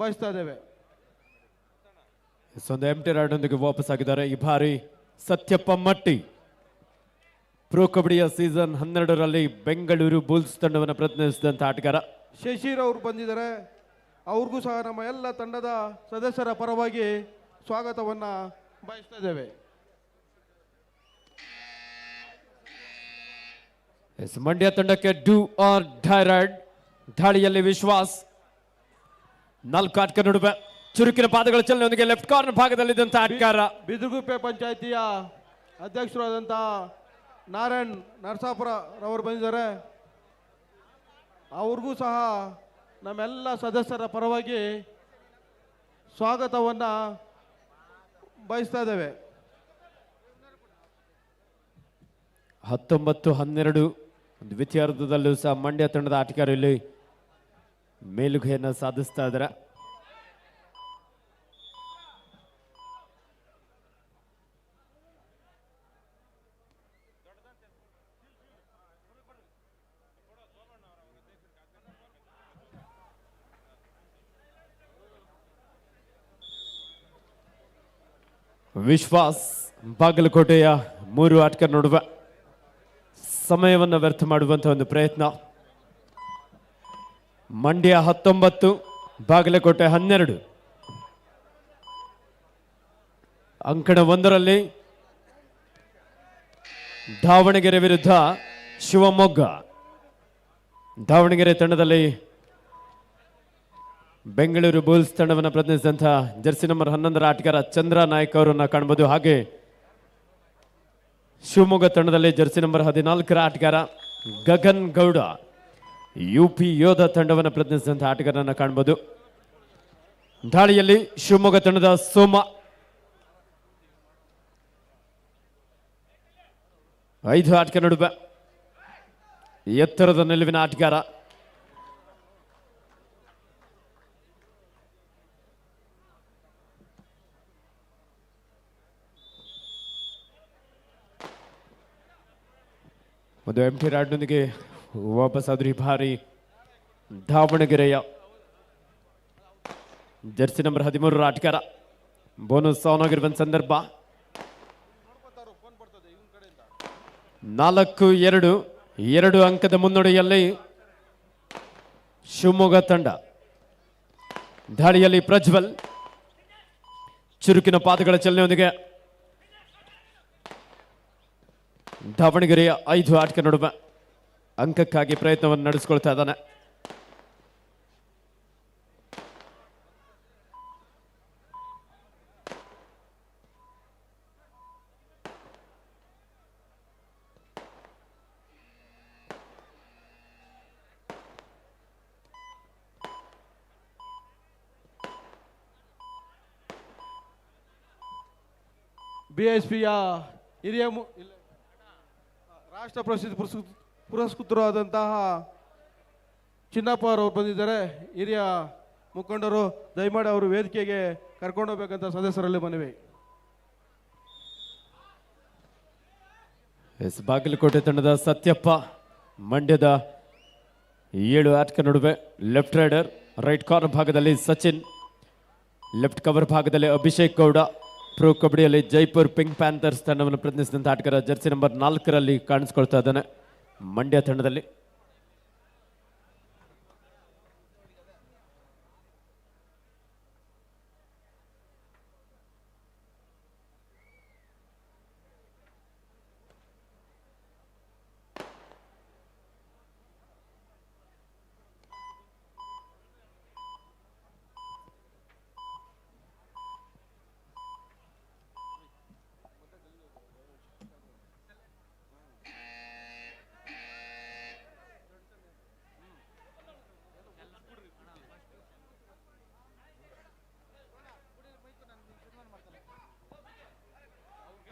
ಬಯಸ್ತಾ ಇದ್ದೇವೆ. ಒಂದು ಎಂಟಿ ರಾಡ್ನೊಂದಿಗೆ ವಾಪಸ್ ಆಗಿದ್ದಾರೆ ಈ ಬಾರಿ ಸತ್ಯಪ್ಪ ಮಟ್ಟಿ. ಪ್ರೋ ಕಬಡ್ಡಿಯ ಸೀಸನ್ 12ರಲ್ಲಿ ಬೆಂಗಳೂರು ಬುಲ್ಸ್ ತಂಡವನ್ನು ಪ್ರತಿನಿಧಿಸಿದಂಥ ಆಟಗಾರ ಶಶಿರ್ ಅವರು ಬಂದಿದ್ದಾರೆ. ಅವ್ರಿಗೂ ಸಹ ನಮ್ಮ ಎಲ್ಲ ತಂಡದ ಸದಸ್ಯರ ಪರವಾಗಿ ಸ್ವಾಗತವನ್ನ ಬಯಸ್ತಾ ಇದ್ದೇವೆ. ಮಂಡ್ಯ ತಂಡಕ್ಕೆ ಡೂ ಆರ್ ಡೈರಡ್. ದಾಳಿಯಲ್ಲಿ ವಿಶ್ವಾಸ್. 4 ಆಟಗಾರ ನಡುವೆ ಚುರುಕಿನ ಪಾದಗಳ ಚಲನೆಯೊಂದಿಗೆ ಲೆಫ್ಟ್ ಕಾರ್ನರ್ ಭಾಗದಲ್ಲಿದ್ದಂಥ ಆಟಗಾರ ಬಿದುಗುಪ್ಪೆ ಪಂಚಾಯಿತಿಯ ಅಧ್ಯಕ್ಷರಾದಂತಹ ನಾರಾಯಣ್ ನರಸಾಪುರ ರವರು ಬಂದಿದ್ದಾರೆ. ಅವ್ರಿಗೂ ಸಹ ನಮ್ಮೆಲ್ಲ ಸದಸ್ಯರ ಪರವಾಗಿ ಸ್ವಾಗತವನ್ನ ಬಯಸ್ತಾ ಇದ್ದೇವೆ. 19-12 ದ್ವಿತೀಯಾರ್ಧದಲ್ಲೂ ಸಹ ಮಂಡ್ಯ ತಂಡದ ಆಟಗಾರರು ಇಲ್ಲಿ ಮೇಲುಗೈಯನ್ನು ಸಾಧಿಸ್ತಾ ಇದ್ದಾರೆ. ವಿಶ್ವಾಸ್ ಬಾಗಲಕೋಟೆಯ 3 ಆಟಗಾರ ನಡುವೆ ಸಮಯವನ್ನು ವ್ಯರ್ಥ ಮಾಡುವಂತಹ ಒಂದು ಪ್ರಯತ್ನ. ಮಂಡ್ಯ 19 ಬಾಗಲಕೋಟೆ 12. ಅಂಕಣ 1ರಲ್ಲಿ ದಾವಣಗೆರೆ ವಿರುದ್ಧ ಶಿವಮೊಗ್ಗ. ದಾವಣಗೆರೆ ತಂಡದಲ್ಲಿ ಬೆಂಗಳೂರು ಬುಲ್ಸ್ ತಂಡವನ್ನು ಪ್ರತಿನಿಧಿಸಿದಂಥ ಜರ್ಸಿ ನಂಬರ್ 11ರ ಆಟಗಾರ ಚಂದ್ರ ನಾಯ್ಕ ಅವರನ್ನು ಕಾಣಬಹುದು. ಹಾಗೆ ಶಿವಮೊಗ್ಗ ತಂಡದಲ್ಲಿ ಜರ್ಸಿ ನಂಬರ್ 14ರ ಆಟಗಾರ ಗಗನ್ ಗೌಡ ಯುಪಿ ಯೋಧ ತಂಡವನ್ನು ಪ್ರತಿನಿಧಿಸಿದಂಥ ಆಟಗಾರರನ್ನು ಕಾಣಬಹುದು. ದಾಳಿಯಲ್ಲಿ ಶಿವಮೊಗ್ಗ ತಂಡದ ಸೋಮ. 5 ಆಟಗಾರ ನಡುವೆ ಎತ್ತರದ ನಿಲುವಿನ ಆಟಗಾರ. ಒಂದು ಎಂಟಿ ರಾಡ್ನೊಂದಿಗೆ ವಾಪಸ್ ಆದ್ರೂ ಈ ಬಾರಿ ದಾವಣಗೆರೆಯ ಜರ್ಸಿ ನಂಬರ್ 13ರ ಆಟಗಾರ. ಬೋನಸ್ ಆನ್ ಆಗಿರುವ ಸಂದರ್ಭ. 4-2 2 ಅಂಕದ ಮುನ್ನಡೆಯಲ್ಲಿ ಶಿವಮೊಗ್ಗ ತಂಡ. ದಾಳಿಯಲ್ಲಿ ಪ್ರಜ್ವಲ್ ಚುರುಕಿನ ಪಾದಗಳ ಚಲನೆಯೊಂದಿಗೆ ದಾವಣಗೆರೆಯ 5 ಆಟಗಾರ ನಡುವೆ ಅಂಕಕ್ಕಾಗಿ ಪ್ರಯತ್ನವನ್ನು ನಡೆಸಿಕೊಳ್ತಾ ಇದ್ದಾನೆ. BSPಯ ಹಿರಿಯ ರಾಷ್ಟ್ರ ಪ್ರಸಿದ್ಧ ಪುರಸ್ಕೃತರಾದಂತಹ ಚಿನ್ನಪ್ಪ ಅವರು ಬಂದಿದ್ದಾರೆ. ಹಿರಿಯ ಮುಖಂಡರು, ದಯಮಾಡಿ ಅವರು ವೇದಿಕೆಗೆ ಕರ್ಕೊಂಡು ಹೋಗ್ಬೇಕಂತ ಸದಸ್ಯರಲ್ಲಿ ಮನವಿ. ಬಾಗಲಕೋಟೆ ತಂಡದ ಸತ್ಯಪ್ಪ. ಮಂಡ್ಯದ 7 ಆಟಗಾರ ನಡುವೆ ಲೆಫ್ಟ್ ರೈಡರ್. ರೈಟ್ ಕಾರ್ನರ್ ಭಾಗದಲ್ಲಿ ಸಚಿನ್. ಲೆಫ್ಟ್ ಕವರ್ ಭಾಗದಲ್ಲಿ ಅಭಿಷೇಕ್ ಗೌಡ. ಪ್ರೋ ಕಬಡ್ಡಿಯಲ್ಲಿ ಜೈಪುರ್ ಪಿಂಕ್ ಪ್ಯಾಂಥರ್ಸ್ ತಂಡವನ್ನು ಪ್ರತಿನಿಧಿಸಿದಂಥ ಆಟಗಾರ ಜರ್ಸಿ ನಂಬರ್ 4ರಲ್ಲಿ ಕಾಣಿಸ್ಕೊಳ್ತಾ ಇದ್ದಾನೆ ಮಂಡ್ಯ ತಂಡದಲ್ಲಿ.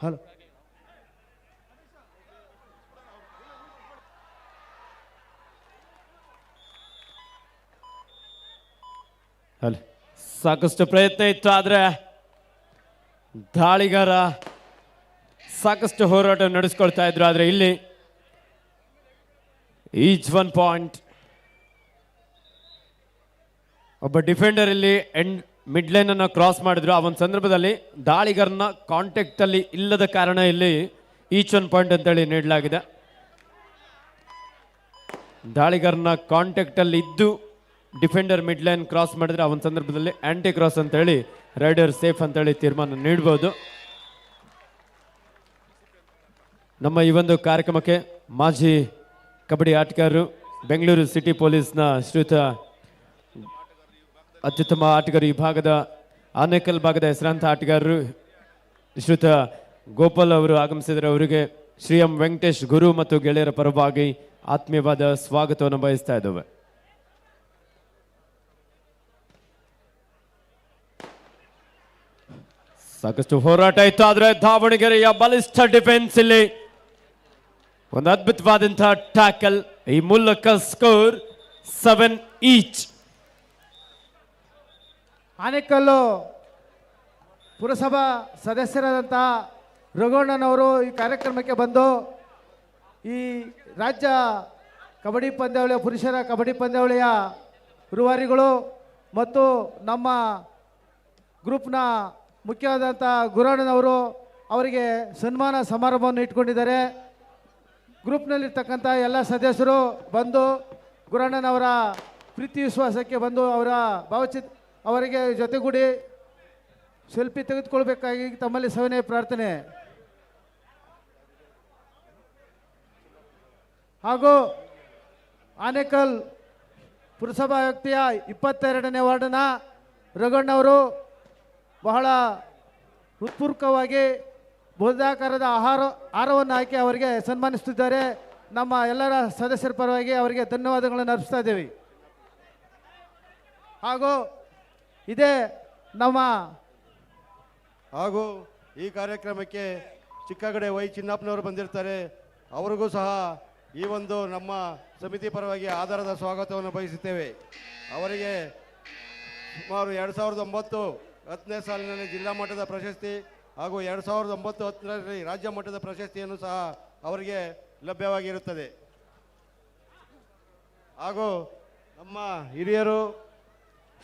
ಹಲೋ, ಸಾಕಷ್ಟು ಪ್ರಯತ್ನ ಇತ್ತು, ಆದರೆ ದಾಳಿಗಾರ ಸಾಕಷ್ಟು ಹೋರಾಟ ನಡೆಸಿಕೊಳ್ತಾ ಇದ್ರು. ಆದರೆ ಇಲ್ಲಿ ಈಚ್ 1 ಪಾಯಿಂಟ್. ಒಬ್ಬ ಡಿಫೆಂಡರ್ ಇಲ್ಲಿ ಮಿಡ್ ಲೈನ್ ಅನ್ನ ಕ್ರಾಸ್ ಮಾಡಿದ್ರು. ಆ ಒಂದು ಸಂದರ್ಭದಲ್ಲಿ ದಾಳಿಗರನ್ನ ಕಾಂಟ್ಯಾಕ್ಟ್ ಅಲ್ಲಿ ಇಲ್ಲದ ಕಾರಣ ಇಲ್ಲಿ ಈಚ್ ಒನ್ ಪಾಯಿಂಟ್ ಅಂತೇಳಿ ನೀಡಲಾಗಿದೆ. ದಾಳಿಗರನ್ನ ಕಾಂಟ್ಯಾಕ್ಟ್ ಅಲ್ಲಿ ಇದ್ದು ಡಿಫೆಂಡರ್ ಮಿಡ್ ಲೈನ್ ಕ್ರಾಸ್ ಮಾಡಿದ್ರೆ ಆ ಒಂದು ಸಂದರ್ಭದಲ್ಲಿ ಆಂಟಿ ಕ್ರಾಸ್ ಅಂತೇಳಿ ರೈಡರ್ ಸೇಫ್ ಅಂತೇಳಿ ತೀರ್ಮಾನ ನೀಡಬಹುದು. ನಮ್ಮ ಈ ಒಂದು ಕಾರ್ಯಕ್ರಮಕ್ಕೆ ಮಾಜಿ ಕಬಡ್ಡಿ ಆಟಗಾರರು, ಬೆಂಗಳೂರು ಸಿಟಿ ಪೊಲೀಸ್ನ ಶ್ರೀಯುತ ಅತ್ಯುತ್ತಮ ಆಟಗಾರರು, ಈ ಭಾಗದ ಆನೇಕಲ್ ಭಾಗದ ಹೆಸರಾಂತ ಆಟಗಾರರು ಶ್ರೀಯುತ ಗೋಪಾಲ್ ಅವರು ಆಗಮಿಸಿದರೆ ಅವರಿಗೆ ಶ್ರೀ ಎಂ ವೆಂಕಟೇಶ್ ಗುರು ಮತ್ತು ಗೆಳೆಯರ ಪರವಾಗಿ ಆತ್ಮೀಯವಾದ ಸ್ವಾಗತವನ್ನು ಬಯಸ್ತಾ ಇದ್ದೇವೆ. ಸಾಕಷ್ಟು ಹೋರಾಟ ಇತ್ತು, ಆದ್ರೆ ದಾವಣಗೆರೆಯ ಬಲಿಷ್ಠ ಡಿಫೆನ್ಸ್ ಇಲ್ಲಿ ಒಂದು ಅದ್ಭುತವಾದಂತಹ ಟ್ಯಾಕಲ್, ಈ ಮೂಲಕ ಸ್ಕೋರ್ 7 ಈಚ್. ಆನೇಕಲ್ಲು ಪುರಸಭಾ ಸದಸ್ಯರಾದಂತಹ ರಘುವಣ್ಣನವರು ಈ ಕಾರ್ಯಕ್ರಮಕ್ಕೆ ಬಂದು ಈ ರಾಜ್ಯ ಕಬಡ್ಡಿ ಪಂದ್ಯಾವಳಿಯ ಪುರುಷರ ಕಬಡ್ಡಿ ಪಂದ್ಯಾವಳಿಯ ರೂವಾರಿಗಳು ಮತ್ತು ನಮ್ಮ ಗ್ರೂಪ್ನ ಮುಖ್ಯವಾದಂಥ ಗುರಣ್ಣನವರು ಅವರಿಗೆ ಸನ್ಮಾನ ಸಮಾರಂಭವನ್ನು ಇಟ್ಕೊಂಡಿದ್ದಾರೆ. ಗ್ರೂಪ್ನಲ್ಲಿರ್ತಕ್ಕಂಥ ಎಲ್ಲ ಸದಸ್ಯರು ಬಂದು ಗುರಣ್ಣನವರ ಪ್ರೀತಿ ವಿಶ್ವಾಸಕ್ಕೆ ಬಂದು ಅವರಿಗೆ ಜೊತೆಗೂಡಿ ಸೆಲ್ಫಿ ತೆಗೆದುಕೊಳ್ಬೇಕಾಗಿ ತಮ್ಮಲ್ಲಿ ಸವಿನಯ ಪ್ರಾರ್ಥನೆ. ಹಾಗೂ ಆನೇಕಲ್ ಪುರಸಭಾ ವ್ಯಾಪ್ತಿಯ 22ನೇ ವಾರ್ಡ್ನ ರಘಣ್ಣವರು ಬಹಳ ಹೃತ್ಪೂರ್ವಕವಾಗಿ ಬೋಧಾಕಾರದ ಆಹಾರವನ್ನು ಹಾಕಿ ಅವರಿಗೆ ಸನ್ಮಾನಿಸುತ್ತಿದ್ದಾರೆ. ನಮ್ಮ ಎಲ್ಲರ ಸದಸ್ಯರ ಪರವಾಗಿ ಅವರಿಗೆ ಧನ್ಯವಾದಗಳನ್ನು ಅರ್ಪಿಸ್ತಾ ಇದ್ದೇವೆ. ಹಾಗೂ ಇದೇ ನಮ್ಮ ಹಾಗೂ ಈ ಕಾರ್ಯಕ್ರಮಕ್ಕೆ ಚಿಕ್ಕಗಡೆ ವೈ ಚಿನ್ನಪ್ಪನವರು ಬಂದಿರ್ತಾರೆ. ಅವರಿಗೂ ಸಹ ಈ ಒಂದು ನಮ್ಮ ಸಮಿತಿ ಪರವಾಗಿ ಆಧಾರದ ಸ್ವಾಗತವನ್ನು ಬಯಸುತ್ತೇವೆ. ಅವರಿಗೆ ಸುಮಾರು 2009 10ನೇ ಸಾಲಿನಲ್ಲಿ ಜಿಲ್ಲಾ ಮಟ್ಟದ ಪ್ರಶಸ್ತಿ ಹಾಗೂ 2009-10ರಲ್ಲಿ ರಾಜ್ಯ ಮಟ್ಟದ ಪ್ರಶಸ್ತಿಯನ್ನು ಸಹ ಅವರಿಗೆ ಲಭ್ಯವಾಗಿರುತ್ತದೆ. ಹಾಗೂ ನಮ್ಮ ಹಿರಿಯರು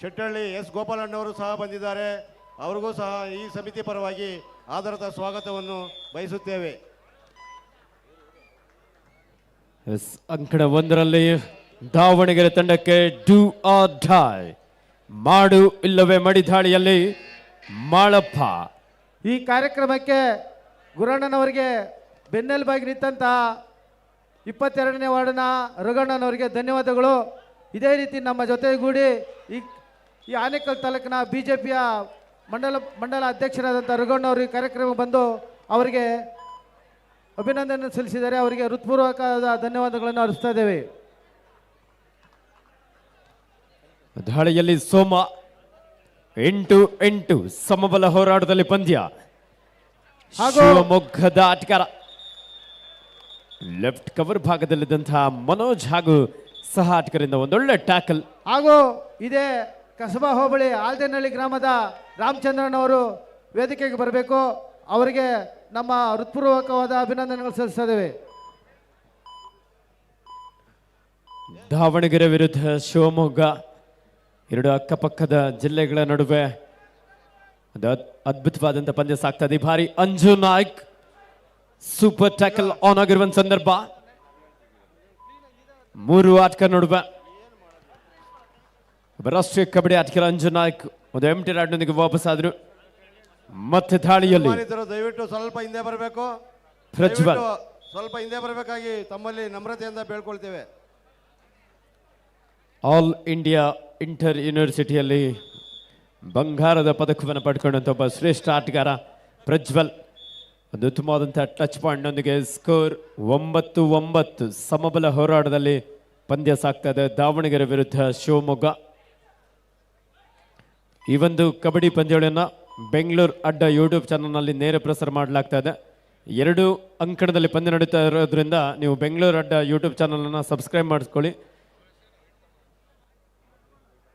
ಶೆಟ್ಟಳ್ಳಿ ಎಸ್ ಗೋಪಾಲಣ್ಣವರು ಸಹ ಬಂದಿದ್ದಾರೆ. ಅವರಿಗೂ ಸಹ ಈ ಸಮಿತಿ ಪರವಾಗಿ ಆಧಾರದ ಸ್ವಾಗತವನ್ನು ಬಯಸುತ್ತೇವೆ. ಅಂಕಣ 1ರಲ್ಲಿ ದಾವಣಗೆರೆ ತಂಡಕ್ಕೆ ಡೂ ಆರ್ ಡೈ, ಮಾಡು ಇಲ್ಲವೇ ಮಡಿದಾಳಿಯಲ್ಲಿ ಮಾಳಪ್ಪ. ಈ ಕಾರ್ಯಕ್ರಮಕ್ಕೆ ಗುರಣ್ಣನವರಿಗೆ ಬೆನ್ನೆಲುಬಾಗಿ ನಿಂತಹ 22ನೇ ವಾರ್ಡ್ನ ರಘಣ್ಣನವರಿಗೆ ಧನ್ಯವಾದಗಳು. ಇದೇ ರೀತಿ ನಮ್ಮ ಜೊತೆಗೂಡಿ ಈ ಆನೇಕಲ್ ತಾಲೂಕಿನ BJPಯ ಮಂಡಲ ಅಧ್ಯಕ್ಷರಾದಂಥ ರಘಣ್ಣವರು ಈ ಕಾರ್ಯಕ್ರಮಕ್ಕೆ ಬಂದು ಅವರಿಗೆ ಅಭಿನಂದನೆ ಸಲ್ಲಿಸಿದ್ದಾರೆ. ಅವರಿಗೆ ಹೃತ್ಪೂರ್ವಕವಾದ ಧನ್ಯವಾದಗಳನ್ನು ಅರ್ಪಿಸ್ತಾ ಇದ್ದೇವೆ. ದಾಳಿಯಲ್ಲಿ ಸೋಮ 8-8 ಸಮಬಲ ಹೋರಾಟದಲ್ಲಿ ಪಂದ್ಯ. ಶಿವಮೊಗ್ಗದ ಆಟಗಾರ ಲೆಫ್ಟ್ ಕವರ್ ಭಾಗದಲ್ಲಿದ್ದಂತಹ ಮನೋಜ್ ಹಾಗೂ ಸಹ ಆಟಗಾರರಿಂದ ಒಂದೊಳ್ಳೆ ಟ್ಯಾಕಲ್. ಹಾಗೂ ಇದೇ ಕಸಬಾ ಹೋಬಳಿ ಆಲ್ದೇನಹಳ್ಳಿ ಗ್ರಾಮದ ರಾಮಚಂದ್ರನವರು ವೇದಿಕೆಗೆ ಬರಬೇಕು. ಅವರಿಗೆ ನಮ್ಮ ಹೃತ್ಪೂರ್ವಕವಾದ ಅಭಿನಂದನೆಗಳು ಸಲ್ಲಿಸ್ತಾ ಇದ್ದೇವೆ. ದಾವಣಗೆರೆ ವಿರುದ್ಧ ಶಿವಮೊಗ್ಗ, ಎರಡು ಅಕ್ಕಪಕ್ಕದ ಜಿಲ್ಲೆಗಳ ನಡುವೆ ಅದ್ಭುತವಾದಂಥ ಪಂದ್ಯ ಸಾಗ್ತಾ ಇದೆ. ಭಾರಿ Anju Naik super tackle on ಆಗಿರುವ ಸಂದರ್ಭ. 3 ಆಟಗಾರ ನಡುವೆ ರಾಷ್ಟ್ರೀಯ ಕಬಡ್ಡಿ ಆಟಗಾರ ಅಂಜು ನಾಯ್ಕ್ ಒಂದು ಎಂಟಿ ರಾಡ್ನೊಂದಿಗೆ ವಾಪಸ್ ಆದ್ರು. ಮತ್ತೆ ದಾಳಿಯಲ್ಲಿ ದಯವಿಟ್ಟು ಸ್ವಲ್ಪ ಹಿಂದೆ ಬರಬೇಕು, ಪ್ರಜ್ವಲ್ ಸ್ವಲ್ಪ ಹಿಂದೆ ಬರಬೇಕಾಗಿ ತಮ್ಮಲ್ಲಿ ನಮ್ರತೆಯಿಂದ ಬೇಡ್ಕೊಳ್ತೇವೆ. ಆಲ್ ಇಂಡಿಯಾ ಇಂಟರ್ ಯೂನಿವರ್ಸಿಟಿಯಲ್ಲಿ ಬಂಗಾರದ ಪದಕವನ್ನು ಪಡ್ಕೊಂಡಂಥ ಒಬ್ಬ ಶ್ರೇಷ್ಠ ಆಟಗಾರ ಪ್ರಜ್ವಲ್ ಒಂದು ಉತ್ತಮವಾದಂಥ ಟಚ್ ಪಾಯಿಂಟ್ನೊಂದಿಗೆ ಸ್ಕೋರ್ 9-9 ಸಮಬಲ ಹೋರಾಟದಲ್ಲಿ ಪಂದ್ಯ ಸಾಗ್ತಾ ಇದೆ ದಾವಣಗೆರೆ ವಿರುದ್ಧ ಶಿವಮೊಗ್ಗ. ಈ ಒಂದು ಕಬಡ್ಡಿ ಪಂದ್ಯಾವಳಿಯನ್ನು ಬೆಂಗಳೂರು ಅಡ್ಡ ಯೂಟ್ಯೂಬ್ ಚಾನಲ್ನಲ್ಲಿ ನೇರ ಪ್ರಸಾರ ಮಾಡಲಾಗ್ತಾ ಇದೆ. 2 ಅಂಕಣದಲ್ಲಿ ಪಂದ್ಯ ನಡೀತಾ ಇರೋದ್ರಿಂದ ನೀವು ಬೆಂಗಳೂರು ಅಡ್ಡ ಯೂಟ್ಯೂಬ್ ಚಾನಲನ್ನು ಸಬ್ಸ್ಕ್ರೈಬ್ ಮಾಡಿಸ್ಕೊಳ್ಳಿ.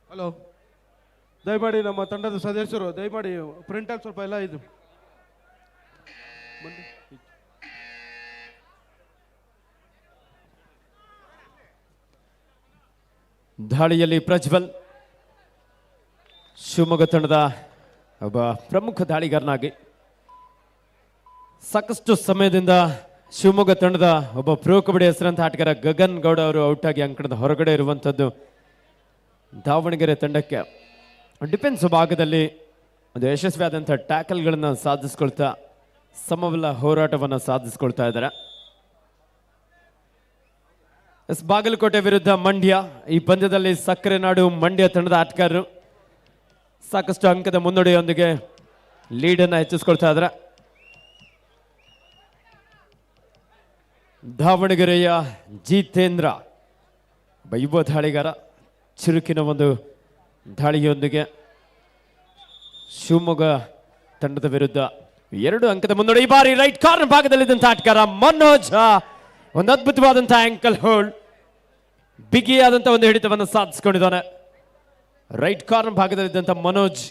ಹಲೋ, ದಯಮಾಡಿ ನಮ್ಮ ತಂಡದ ಸದಸ್ಯರು ದಯಮಾಡಿ ಪ್ರಿಂಟಲ್ಲಿ ಸ್ವಲ್ಪ ಎಲ್ಲ ಇದು ದಾಳಿಯಲ್ಲಿ ಪ್ರಜ್ವಲ್ ಶಿವಮೊಗ್ಗ ತಂಡದ ಒಬ್ಬ ಪ್ರಮುಖ ದಾಳಿಗಾರನಾಗಿ ಸಾಕಷ್ಟು ಸಮಯದಿಂದ ಶಿವಮೊಗ್ಗ ತಂಡದ ಒಬ್ಬ ಪ್ರೋ ಕಬಡ್ಡಿ ಹೆಸರಂತ ಆಟಗಾರ ಗಗನ್ ಗೌಡ ಅವರು ಔಟ್ ಆಗಿ ಅಂಕಣದ ಹೊರಗಡೆ ಇರುವಂಥದ್ದು. ದಾವಣಗೆರೆ ತಂಡಕ್ಕೆ ಡಿಫೆನ್ಸ್ ಭಾಗದಲ್ಲಿ ಒಂದು ಯಶಸ್ವಿಯಾದಂಥ ಟ್ಯಾಕಲ್ಗಳನ್ನು ಸಾಧಿಸ್ಕೊಳ್ತಾ ಸಮಬಲ ಹೋರಾಟವನ್ನು ಸಾಧಿಸ್ಕೊಳ್ತಾ ಇದ್ದಾರೆ. ಬಾಗಲಕೋಟೆ ವಿರುದ್ಧ ಮಂಡ್ಯ, ಈ ಪಂದ್ಯದಲ್ಲಿ ಸಕ್ಕರೆ ನಾಡು ಮಂಡ್ಯ ತಂಡದ ಆಟಗಾರರು ಸಾಕಷ್ಟು ಅಂಕದ ಮುನ್ನಡೆಯೊಂದಿಗೆ ಲೀಡನ್ನು ಹೆಚ್ಚಿಸ್ಕೊಳ್ತಾ ಇದ್ದಾರೆ. ದಾವಣಗೆರೆಯ ಜಿತೇಂದ್ರ ಯುವ ದಾಳಿಗಾರ ಚುರುಕಿನ ಒಂದು ದಾಳಿಯೊಂದಿಗೆ ಶಿವಮೊಗ್ಗ ತಂಡದ ವಿರುದ್ಧ 2 ಅಂಕದ ಮುನ್ನಡೆ. ಈ ಬಾರಿ ರೈಟ್ ಕಾರ್ನರ್ ಭಾಗದಲ್ಲಿದ್ದಂಥ ಆಟಗಾರ ಮನೋಜ್ ಒಂದು ಅದ್ಭುತವಾದಂಥ ಆಂಕಲ್ ಹೋಲ್ಡ್, ಬಿಗಿಯಾದಂಥ ಒಂದು ಹಿಡಿತವನ್ನು ಸಾಧಿಸಿಕೊಂಡಿದ್ದಾನೆ. ರೈಟ್ ಕಾರ್ನರ್ ಭಾಗದಲ್ಲಿದ್ದಂಥ ಮನೋಜ್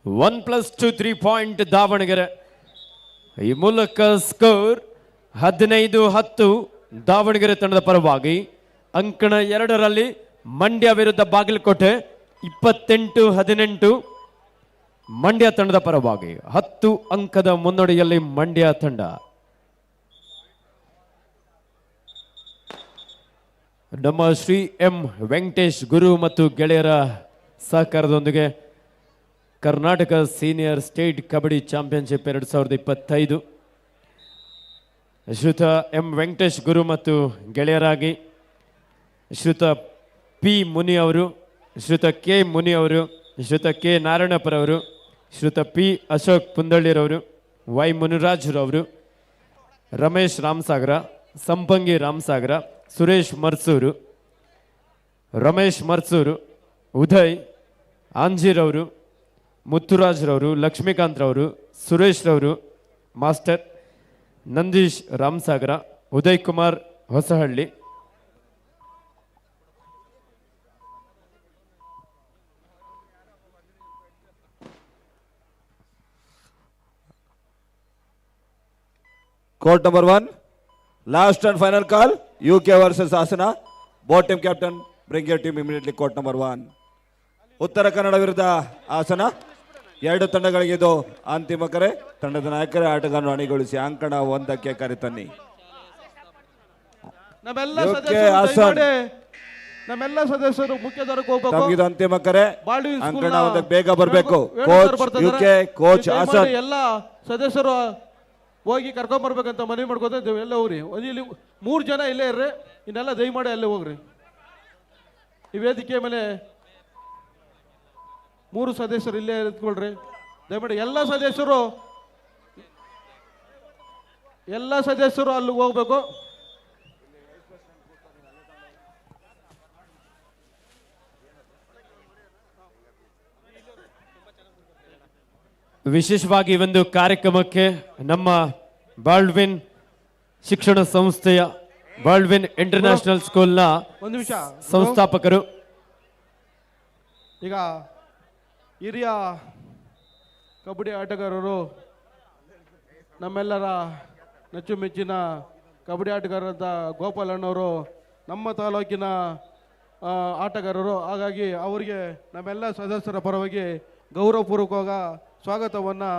1+2 3 ಪಾಯಿಂಟ್ ದಾವಣಗೆರೆ. ಈ ಮೂಲಕ ಸ್ಕೋರ್ 15-10 ದಾವಣಗೆರೆ ತಂಡದ ಪರವಾಗಿ. ಅಂಕಣ 2ರಲ್ಲಿ ಮಂಡ್ಯ ವಿರುದ್ಧ ಬಾಗಲಕೋಟೆ 28-18 ಮಂಡ್ಯ ತಂಡದ ಪರವಾಗಿ. 10 ಅಂಕದ ಮುನ್ನಡೆಯಲ್ಲಿ ಮಂಡ್ಯ ತಂಡ. ನಮ್ಮ ಶ್ರೀ ಎಂ ವೆಂಕಟೇಶ್ ಗುರು ಮತ್ತು ಗೆಳೆಯರ ಸಹಕಾರದೊಂದಿಗೆ Karnataka senior state kabaddi championship 2025 ಶ್ರೀಯುತ ಎಂ ವೆಂಕಟೇಶ್ ಗುರು ಮತ್ತು ಗೆಳೆಯರಾಗಿ ಶ್ರೀಯುತ ಪಿ ಮುನಿ ಅವರು, ಶ್ರೀಯುತ ಕೆ ಮುನಿ ಅವರು, ಶ್ರೀಯುತ ಕೆ ನಾರಾಯಣಪ್ಪರವರು, ಶ್ರೀಯುತ ಪಿ ಅಶೋಕ್ ಪುಂದಳ್ಳಿರವರು, ವೈ ಮುನಿರಾಜ್ರವರು, ರಮೇಶ್ ರಾಮಸಾಗರ, ಸಂಪಂಗಿ ರಾಮಸಾಗರ, ಸುರೇಶ್ ಮರ್ಸೂರು, ರಮೇಶ್ ಮರ್ಸೂರು, ಉದಯ್ ಆಂಜಿರವರು, ಮುತ್ತುರಾಜ್ರವರು, ಲಕ್ಷ್ಮೀಕಾಂತ್ರವರು, ಸುರೇಶ್ ರವರು master, Nandish Ramasagara, Uday Kumar Hosahalli. Court number 1, last and final call, UK versus Hasana. Both team captain, bring your team immediately. Court number 1. Uttara Kannada ವಿರುದ್ಧ ಹಾಸನ. 2 ತಂಡಗಳಿಗೆ ಇದು ಅಂತಿಮ ಕರೆ. ತಂಡದ ನಾಯಕರೇ ಆಟಗಾರನ್ನು ಅಣಿಗೊಳಿಸಿ ಅಂಕಣ 1ಕ್ಕೆ ಕರೆತನ್ನಿ. ನಮ್ಮೆಲ್ಲ UK ಸದಸ್ಯರು ಹಾಸನ್. ದಯಮಾಡಿ ನಮ್ಮೆಲ್ಲ ಸದಸ್ಯರು ಮುಖ್ಯ ದ್ವಾರಕ್ಕೆ ಹೋಗ್ಬೇಕು. ತಮಗಿದು ಅಂತಿಮ ಕರೆ. ಬಾಲ್ಡಿನ್ ಅಂಕಣ ಸ್ಕೂಲ್ನ 1ಕ್ಕೆ ಬೇಗ ಬರಬೇಕು. ವೇಣು ಕೋಚ್ ಸರ್ ಬರ್ತಿದ್ದಾರೆ. UK, ಕೋಚ್ ದಯಮಾಡಿ ಹಾಸನ್. ಎಲ್ಲ ಸದಸ್ಯರು ಹೋಗಿ ಕರ್ಕೊಂಡ್ ಬರ್ಬೇಕಂತ ಮನವಿ ಮಾಡ್ಕೋತ ಇದ್ದೇವೆ. ಎಲ್ಲ ಹೋಗ್ರಿ, ಇಲ್ಲಿ 3 ಜನ ಇಲ್ಲೇ ಇರ್ರಿ, ಇನ್ನೆಲ್ಲ ದಯಮಾಡಿ ಅಲ್ಲೇ ಹೋಗ್ರಿ. ಈ ವೇದಿಕೆ ಮೇಲೆ 3 ಸದಸ್ಯರು ಇಲ್ಲೇ ಇರ್ತ್ಕೊಳ್ರಿ ದಯಮಾಡಿ. ಎಲ್ಲ ಸದಸ್ಯರು ಅಲ್ಲಿಗೆ ಹೋಗ್ಬೇಕು. ವಿಶೇಷವಾಗಿ ಈ ಒಂದು ಕಾರ್ಯಕ್ರಮಕ್ಕೆ ನಮ್ಮ ಬಾಲ್ಡ್ವಿನ್ ಶಿಕ್ಷಣ ಸಂಸ್ಥೆಯ ಬಾಲ್ಡ್ವಿನ್ ಇಂಟರ್ನ್ಯಾಷನಲ್ ಸ್ಕೂಲ್ನ ಒಂದು ನಿಮಿಷ, ಸಂಸ್ಥಾಪಕರು, ಈಗ ಹಿರಿಯ ಕಬಡ್ಡಿ ಆಟಗಾರರು, ನಮ್ಮೆಲ್ಲರ ನೆಚ್ಚುಮೆಚ್ಚಿನ ಕಬಡ್ಡಿ ಆಟಗಾರರಂತ ಗೋಪಾಲಣ್ಣವರು ನಮ್ಮ ತಾಲೂಕಿನ ಆಟಗಾರರು. ಹಾಗಾಗಿ ಅವರಿಗೆ ನಮ್ಮೆಲ್ಲ ಸದಸ್ಯರ ಪರವಾಗಿ ಗೌರವಪೂರ್ವಕವಾಗ ಸ್ವಾಗತವನ್ನು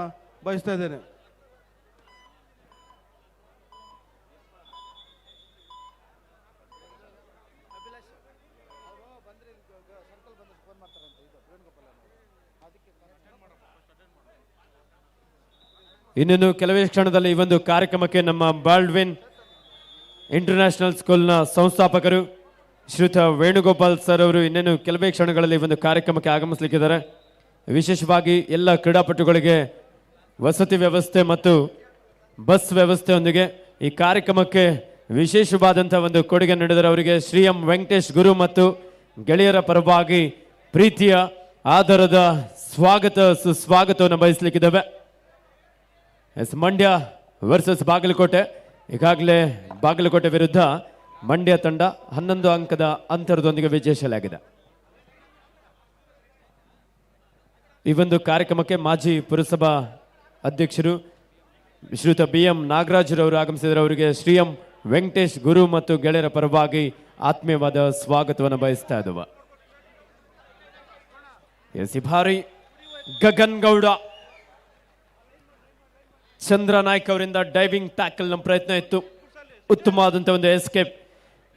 ಬಯಸ್ತಾ ಇದ್ದೇನೆ. ಇನ್ನೇನು ಕೆಲವೇ ಕ್ಷಣದಲ್ಲಿ ಈ ಒಂದು ಕಾರ್ಯಕ್ರಮಕ್ಕೆ ನಮ್ಮ ಬಾಲ್ಡ್ವಿನ್ ಇಂಟರ್ನ್ಯಾಷನಲ್ ಸ್ಕೂಲ್ನ ಸಂಸ್ಥಾಪಕರು ಶ್ರೀಯುತ ವೇಣುಗೋಪಾಲ್ ಸರ್ ಅವರು ಇನ್ನೇನು ಕೆಲವೇ ಕ್ಷಣಗಳಲ್ಲಿ ಈ ಒಂದು ಕಾರ್ಯಕ್ರಮಕ್ಕೆ ಆಗಮಿಸಲಿಕ್ಕಿದ್ದಾರೆ. ವಿಶೇಷವಾಗಿ ಎಲ್ಲ ಕ್ರೀಡಾಪಟುಗಳಿಗೆ ವಸತಿ ವ್ಯವಸ್ಥೆ ಮತ್ತು ಬಸ್ ವ್ಯವಸ್ಥೆಯೊಂದಿಗೆ ಈ ಕಾರ್ಯಕ್ರಮಕ್ಕೆ ವಿಶೇಷವಾದಂಥ ಒಂದು ಕೊಡುಗೆ ನೀಡಿದರೆ ಅವರಿಗೆ ಶ್ರೀ ಎಂ ವೆಂಕಟೇಶ್ ಗುರು ಮತ್ತು ಗೆಳೆಯರ ಪರವಾಗಿ ಪ್ರೀತಿಯ ಆಧಾರದ ಸುಸ್ವಾಗತವನ್ನು ಬಯಸಲಿಕ್ಕಿದ್ದೇವೆ. ಮಂಡ್ಯ ವರ್ಸಸ್ ಬಾಗಲಕೋಟೆ. ಈಗಾಗಲೇ ಬಾಗಲಕೋಟೆ ವಿರುದ್ಧ ಮಂಡ್ಯ ತಂಡ 11 ಅಂಕದ ಅಂತರದೊಂದಿಗೆ ವಿಜಯಶಾಲಿಯಾಗಿದೆ. ಈ ಒಂದು ಕಾರ್ಯಕ್ರಮಕ್ಕೆ ಮಾಜಿ ಪುರಸಭಾ ಅಧ್ಯಕ್ಷರು ಶ್ರೀಯುತ ಬಿ ಎಂ ನಾಗರಾಜ್ರವರು ಆಗಮಿಸಿದರೆ ಅವರಿಗೆ ಶ್ರೀ ಎಂ ವೆಂಕಟೇಶ್ ಗುರು ಮತ್ತು ಗೆಳೆಯರ ಪರವಾಗಿ ಆತ್ಮೀಯವಾದ ಸ್ವಾಗತವನ್ನು ಬಯಸ್ತಾ ಇದ್ದೇವೆ. ಎಸಿ ಭಾರಿ ಗಗನ್ ಗೌಡ ಚಂದ್ರ ನಾಯ್ಕ್ ಅವರಿಂದ ಡೈವಿಂಗ್ ಟ್ಯಾಕಲ್ ನ ಪ್ರಯತ್ನ ಇತ್ತು, ಉತ್ತಮವಾದಂಥ ಒಂದು ಎಸ್ಕೇಪ್.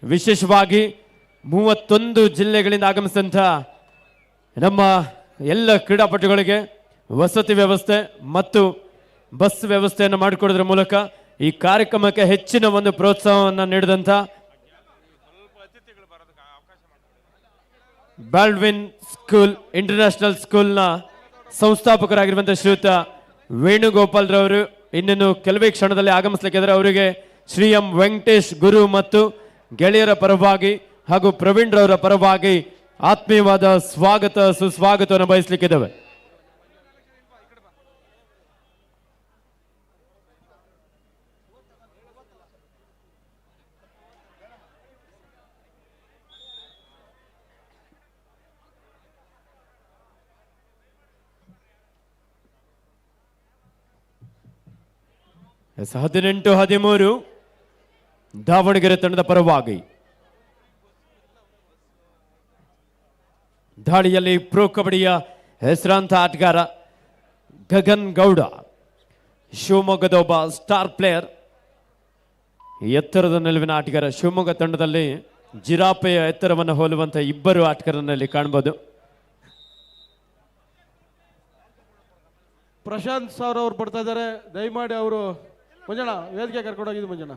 ವಿಶೇಷವಾಗಿ 31 ಜಿಲ್ಲೆಗಳಿಂದ ಆಗಮಿಸಿದಂಥ ನಮ್ಮ ಎಲ್ಲ ಕ್ರೀಡಾಪಟುಗಳಿಗೆ ವಸತಿ ವ್ಯವಸ್ಥೆ ಮತ್ತು ಬಸ್ ವ್ಯವಸ್ಥೆಯನ್ನು ಮಾಡಿಕೊಡೋದ್ರ ಮೂಲಕ ಈ ಕಾರ್ಯಕ್ರಮಕ್ಕೆ ಹೆಚ್ಚಿನ ಒಂದು ಪ್ರೋತ್ಸಾಹವನ್ನು ನೀಡಿದಂಥ ಬಾಲ್ಡ್ವಿನ್ ಸ್ಕೂಲ್ ಇಂಟರ್ನ್ಯಾಷನಲ್ ಸ್ಕೂಲ್ನ ಸಂಸ್ಥಾಪಕರಾಗಿರುವಂಥ ಶ್ರೀಯುತ ವೇಣುಗೋಪಾಲ್ ರವರು ಇನ್ನೇನು ಕೆಲವೇ ಕ್ಷಣದಲ್ಲಿ ಆಗಮಿಸಲಿಕ್ಕಿದ್ದಾರೆ. ಅವರಿಗೆ ಶ್ರೀ ಎಂ ವೆಂಕಟೇಶ್ ಗುರು ಮತ್ತು ಗೆಳೆಯರ ಪರವಾಗಿ ಹಾಗೂ ಪ್ರವೀಣ್ ರವರ ಪರವಾಗಿ ಆತ್ಮೀಯವಾದ ಸ್ವಾಗತ ಸುಸ್ವಾಗತವನ್ನು ಬಯಸಲಿಕ್ಕಿದ್ದೇವೆ. ಎಸ್ 18-13 ದಾವಣಗೆರೆ ತಂಡದ ಪರವಾಗಿ ದಾಳಿಯಲ್ಲಿ ಪ್ರೋ ಕಬಡ್ಡಿಯ ಹೆಸರಾಂತ ಆಟಗಾರ ಗಗನ್ ಗೌಡ, ಶಿವಮೊಗ್ಗದ ಒಬ್ಬ ಸ್ಟಾರ್ ಪ್ಲೇಯರ್, ಎತ್ತರದ ನಿಲುವಿನ ಆಟಗಾರ. ಶಿವಮೊಗ್ಗ ತಂಡದಲ್ಲಿ ಜಿರಾಪೆಯ ಎತ್ತರವನ್ನು ಹೋಲುವಂಥ ಇಬ್ಬರು ಆಟಗಾರರಲ್ಲಿ ಕಾಣಬಹುದು. ಪ್ರಶಾಂತ್ ಸರ್ ಅವ್ರು ಬರ್ತಾ ಇದ್ದಾರೆ, ದಯಮಾಡಿ ಅವರು ಮಂಜಣ್ಣ ವೇದಿಕೆ ಕರ್ಕೊಂಡೋಗಿದ್ದು ಮಂಜಣ್ಣ.